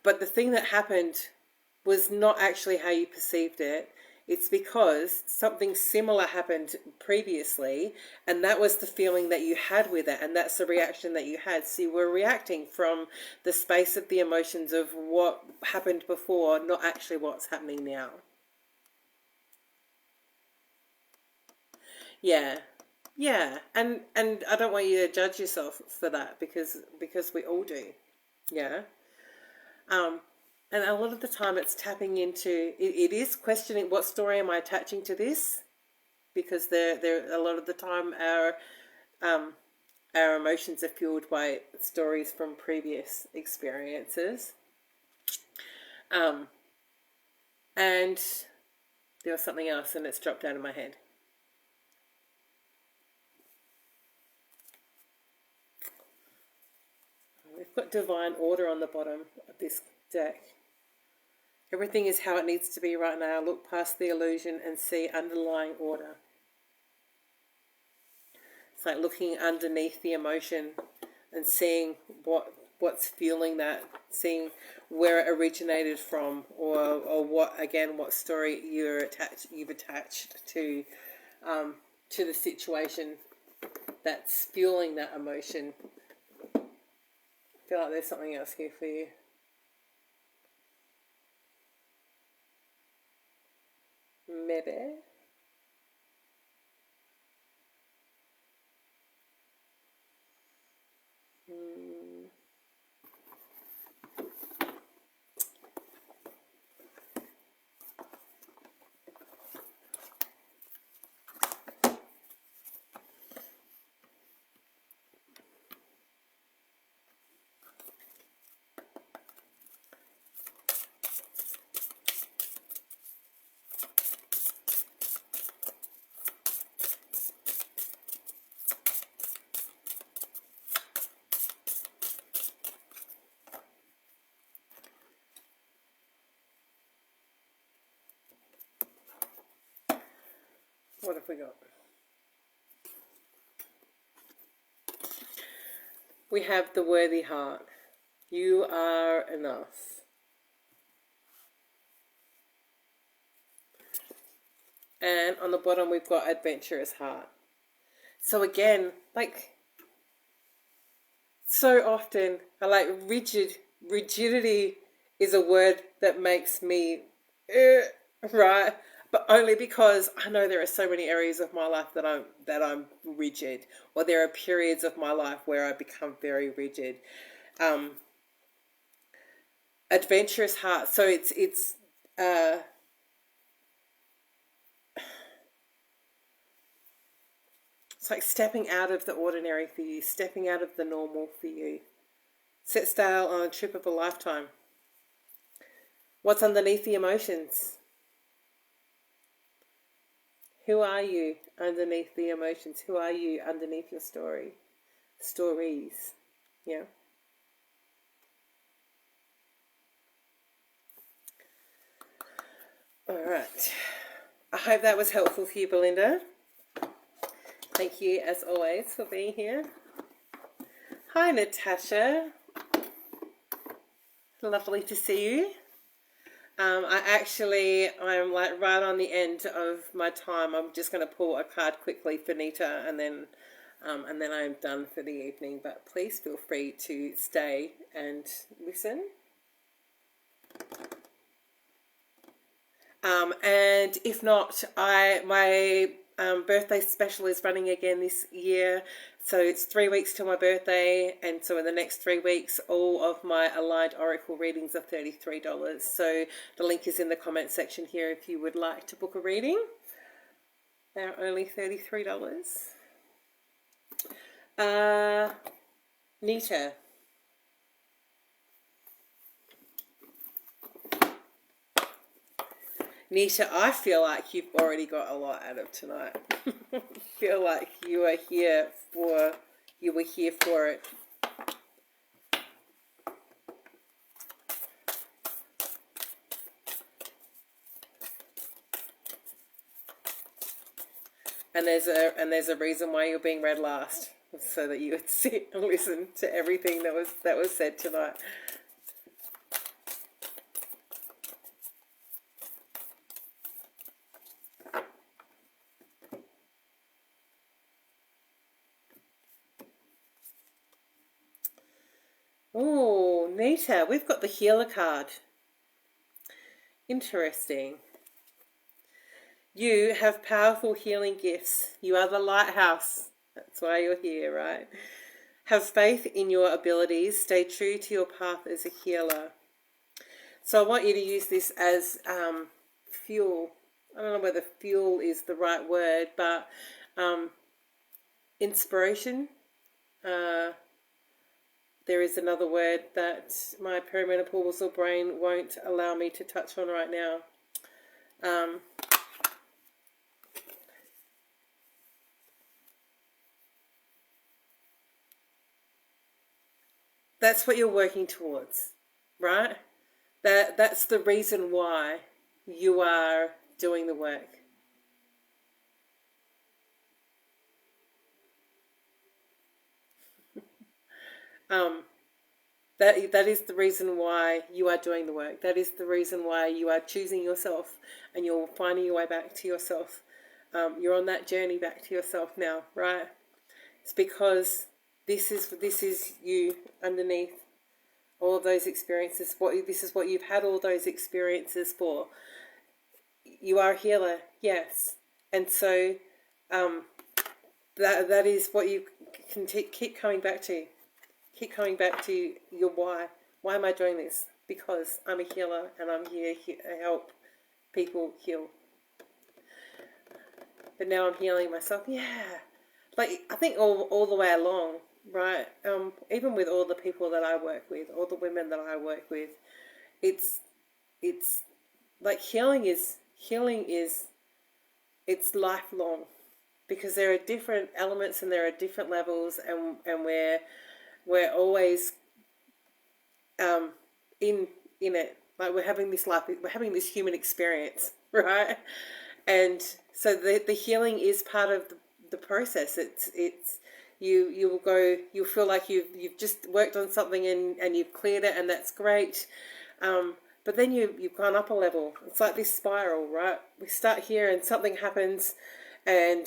but the thing that happened was not actually how you perceived it. It's because something similar happened previously, and that was the feeling that you had with it, and that's the reaction that you had. So you were reacting from the space of the emotions of what happened before, not actually what's happening now. Yeah. Yeah. And I don't want you to judge yourself for that, because we all do. Yeah. Um, and a lot of the time it's tapping into, it is questioning, what story am I attaching to this? Because there a lot of the time our emotions are fueled by stories from previous experiences. And there was something else and it's dropped out of my head. We've got divine order on the bottom of this deck. Everything is how it needs to be right now. Look past the illusion and see underlying order. It's like looking underneath the emotion and seeing what's fueling that, seeing where it originated from, or what story you've attached to the situation that's fueling that emotion. I feel like there's something else here for you. Maybe. What have we got? We have the worthy heart. You are enough. And on the bottom we've got adventurous heart. So again, like so often, I like rigidity is a word that makes me right, but only because I know there are so many areas of my life that I'm rigid, or there are periods of my life where I become very rigid. Adventurous heart. So it's like stepping out of the ordinary for you, stepping out of the normal for you. Set sail on a trip of a lifetime. What's underneath the emotions? Who are you underneath the emotions? Who are you underneath your story? Stories. Yeah. All right. I hope that was helpful for you, Belinda. Thank you, as always, for being here. Hi, Natasha. Lovely to see you. I'm like right on the end of my time. I'm just going to pull a card quickly for Nita, and then I'm done for the evening. But please feel free to stay and listen. And if not, my birthday special is running again this year. So it's 3 weeks till my birthday, and so in the next 3 weeks, all of my aligned oracle readings are $33. So the link is in the comment section here if you would like to book a reading. They're only $33. Nita. Nisha, I feel like you've already got a lot out of tonight. I feel like you were here for it. And there's a reason why you're being read last, so that you would sit and listen to everything that was said tonight. Oh, Nita, we've got the healer card. Interesting. You have powerful healing gifts. You are the lighthouse. That's why you're here, right? Have faith in your abilities. Stay true to your path as a healer. So I want you to use this as fuel. I don't know whether fuel is the right word, but inspiration. There is another word that my perimenopausal brain won't allow me to touch on right now. That's what you're working towards, right? That's the reason why you are doing the work. That is the reason why you are doing the work. That is the reason why you are choosing yourself, and you're finding your way back to yourself. You're on that journey back to yourself now, right? It's because this is you underneath all of those experiences. This is what you've had all those experiences for. You are a healer, yes, and so that is what you can keep coming back to. Keep coming back to your why. Why am I doing this? Because I'm a healer and I'm here to help people heal. But now I'm healing myself. Yeah. Like, I think all the way along, right? Even with all the people that I work with, all the women that I work with, it's like healing is it's lifelong, because there are different elements and there are different levels, and we're always in it. Like, we're having this life, we're having this human experience, right? And so the healing is part of the process. It's you will go, you'll feel like you've just worked on something and you've cleared it, and that's great. But then you've gone up a level. It's like this spiral, right? We start here and something happens, and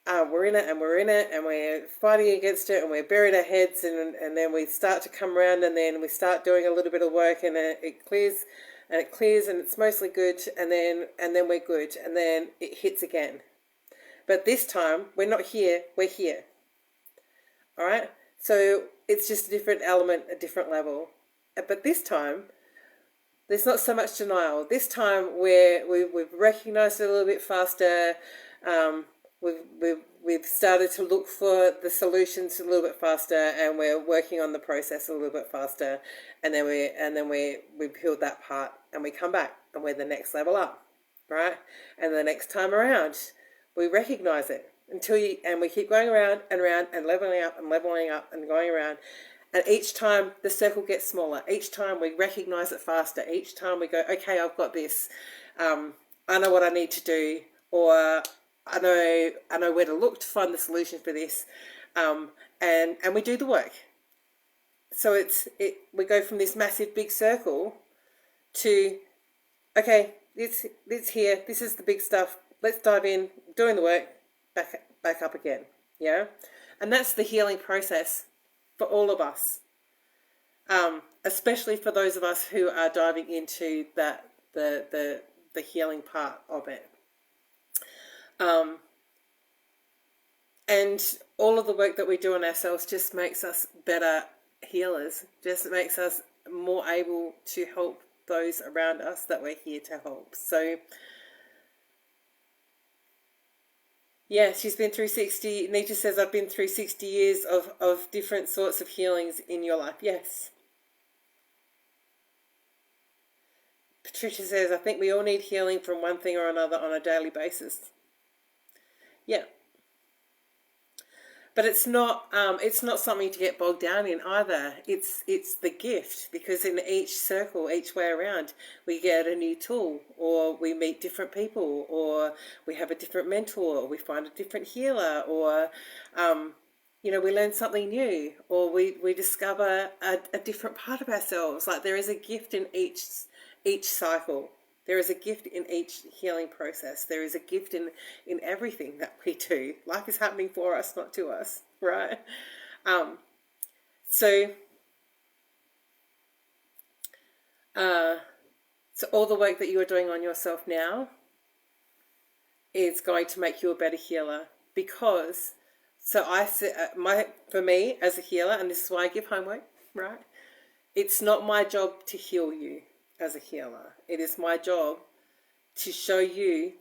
we're in it and we're in it and we're fighting against it and we're buried our heads, and then we start to come around, and then we start doing a little bit of work, and it clears and it's mostly good, and then we're good, and then it hits again. But this time we're not here, we're here. All right? So it's just a different element, a different level. But this time there's not so much denial. This time we've recognized it a little bit faster. We've started to look for the solutions a little bit faster, and we're working on the process a little bit faster, and then we've healed that part, and we come back and we're the next level up, right? And the next time around we recognize it and we keep going around and around and leveling up and going around. And each time the circle gets smaller. Each time we recognize it faster. Each time we go, okay, I've got this. I know what I need to do, or I know where to look to find the solution for this, and we do the work. So we go from this massive big circle to, okay, it's here. This is the big stuff. Let's dive in, doing the work, back up again. Yeah, and that's the healing process for all of us, especially for those of us who are diving into that the healing part of it. And all of the work that we do on ourselves just makes us better healers, just makes us more able to help those around us that we're here to help. So yeah, she's been through 60. Nita says, I've been through 60 years of different sorts of healings in your life. Yes. Patricia says, I think we all need healing from one thing or another on a daily basis. Yeah. But it's not something to get bogged down in either. It's the gift, because in each circle, each way around, we get a new tool, or we meet different people, or we have a different mentor, or we find a different healer, or we learn something new, or we discover a different part of ourselves. Like, there is a gift in each cycle. There is a gift in each healing process. There is a gift in everything that we do. Life is happening for us, not to us, right? So all the work that you are doing on yourself now is going to make you a better healer, because for me as a healer, and this is why I give homework, right? It's not my job to heal you as a healer. It is my job to show you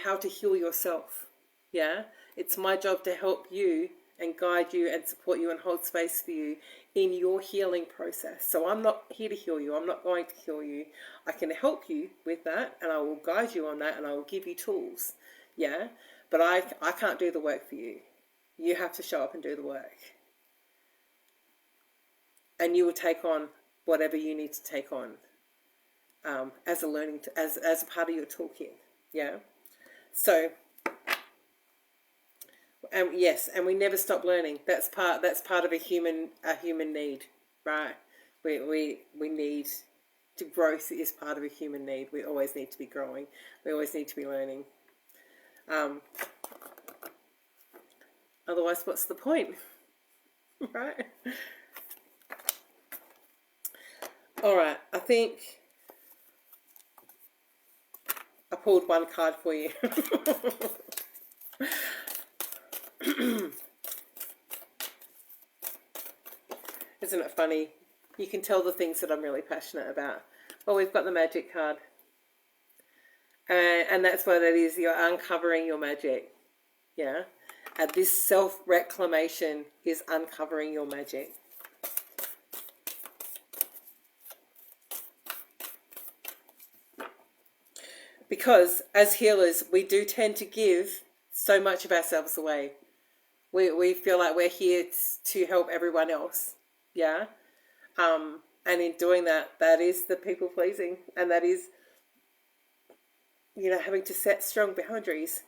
how to heal yourself. Yeah? It's my job to help you and guide you and support you and hold space for you in your healing process. So I'm not here to heal you. I'm not going to heal you. I can help you with that, and I will guide you on that, and I will give you tools. Yeah? But I can't do the work for you. You have to show up and do the work. And you will take on whatever you need to take on. As a part of your toolkit, yeah. So, yes, and we never stop learning. That's part of a human need, right? We need to growth is part of a human need. We always need to be growing. We always need to be learning. Otherwise, what's the point, right? All right, I think I pulled one card for you. Isn't it funny? You can tell the things that I'm really passionate about. Well, we've got the magic card. And that's what it is. You're uncovering your magic. Yeah? And this self-reclamation is uncovering your magic. Because as healers, we do tend to give so much of ourselves away. We feel like we're here to help everyone else. Yeah? And in doing that, that is the people pleasing. And that is, having to set strong boundaries.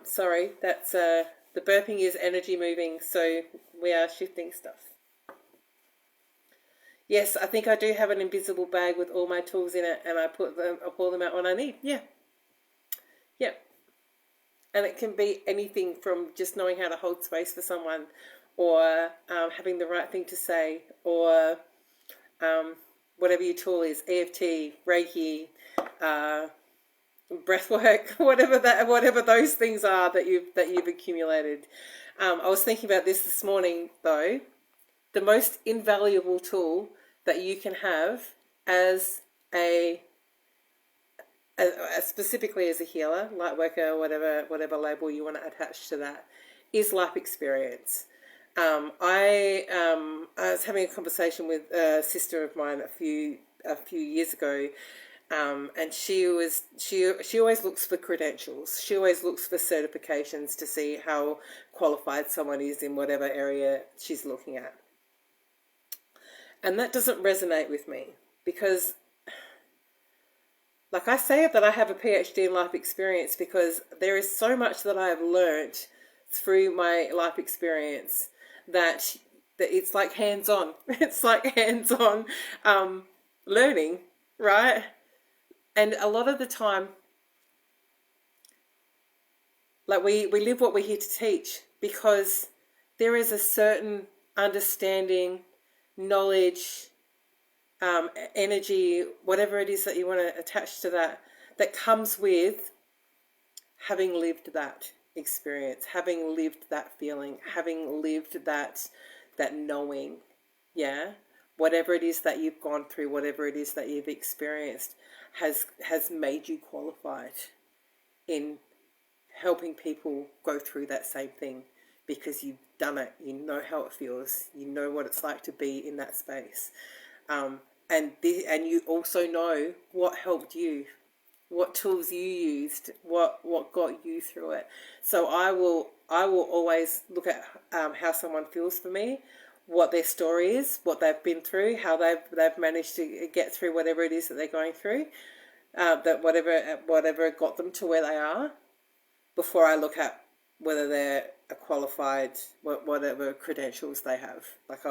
Sorry, that's the burping is energy moving, so we are shifting stuff. Yes, I think I do have an invisible bag with all my tools in it, and I pull them out when I need. Yeah. Yep. And it can be anything from just knowing how to hold space for someone, or having the right thing to say, or whatever your tool is, EFT, Reiki, breath work, whatever those things are that you've accumulated. I was thinking about this morning, though. The most invaluable tool that you can have as specifically as a healer, light worker, whatever label you want to attach to that, is life experience. I was having a conversation with a sister of mine a few years ago, and she always looks for credentials. She always looks for certifications to see how qualified someone is in whatever area she's looking at. And that doesn't resonate with me, because, like I say that I have a PhD in life experience because there is so much that I have learnt through my life experience that it's like hands-on. It's like hands-on learning, right? And a lot of the time, like we live what we're here to teach, because there is a certain understanding, knowledge, energy, whatever it is that you want to attach to that comes with having lived that experience, having lived that feeling, having lived that knowing. Yeah, whatever it is that you've gone through, whatever it is that you've experienced has made you qualified in helping people go through that same thing, because you've done it. You know how it feels. You know what it's like to be in that space. And you also know what helped you what tools you used, what got you through it. So I will always look at how someone feels for me, what their story is, what they've been through, how they've managed to get through whatever it is that they're going through, that whatever got them to where they are, before I look at whether they're a qualified, whatever credentials they have. Like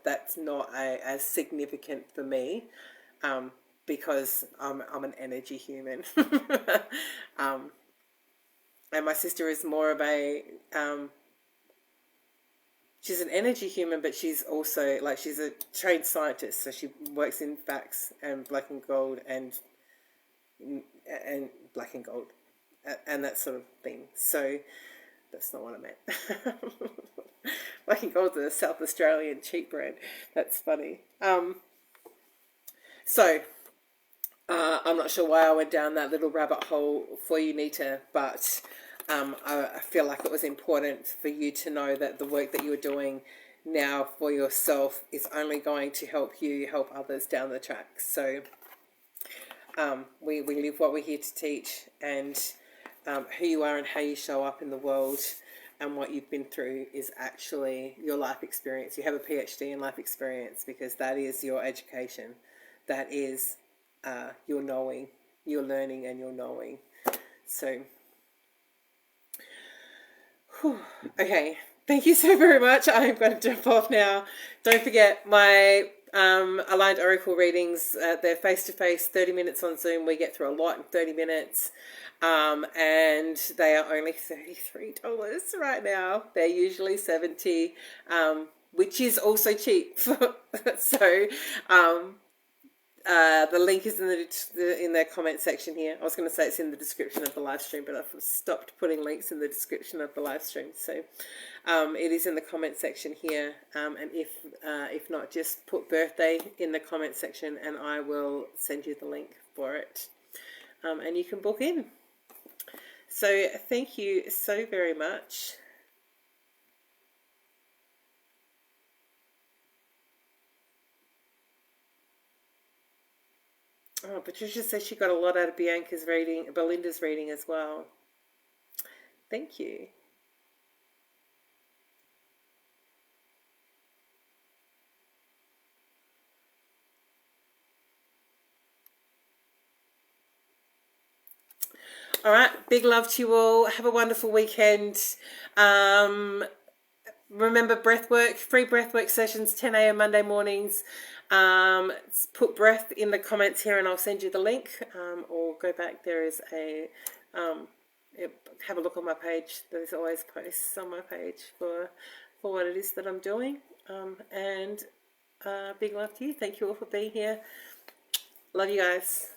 that's not as significant for me, because I'm an energy human. And my sister is more of a she's an energy human, but she's also like she's a trained scientist, so she works in facts and black and gold and black and gold and that sort of thing. So that's not what I meant. Black and gold's a South Australian cheap brand. That's funny. So I'm not sure why I went down that little rabbit hole for you, Nita, but I feel like it was important for you to know that the work that you're doing now for yourself is only going to help you help others down the track. So we live what we're here to teach, and who you are and how you show up in the world and what you've been through is actually your life experience. You have a PhD in life experience because that is your education. That is your knowing, your learning and your knowing. So, okay. Thank you so very much. I'm going to jump off now. Don't forget my aligned oracle readings. They're face-to-face, 30 minutes on Zoom. We get through a lot in 30 minutes. And they are only $33 right now. They're usually $70, which is also cheap. So, the link is in the comment section here. I was going to say it's in the description of the live stream, but I've stopped putting links in the description of the live stream. So it is in the comment section here. And if not, just put birthday in the comment section and I will send you the link for it. And you can book in. So thank you so very much. Oh, Patricia says she got a lot out of Bianca's reading, Belinda's reading as well. Thank you. All right, big love to you all. Have a wonderful weekend. Remember breathwork, free breathwork sessions, 10 a.m. Monday mornings. Put breath in the comments here and I'll send you the link. Or go back, there is a, have a look on my page. There's always posts on my page for what it is that I'm doing. And big love to you. Thank you all for being here. Love you guys.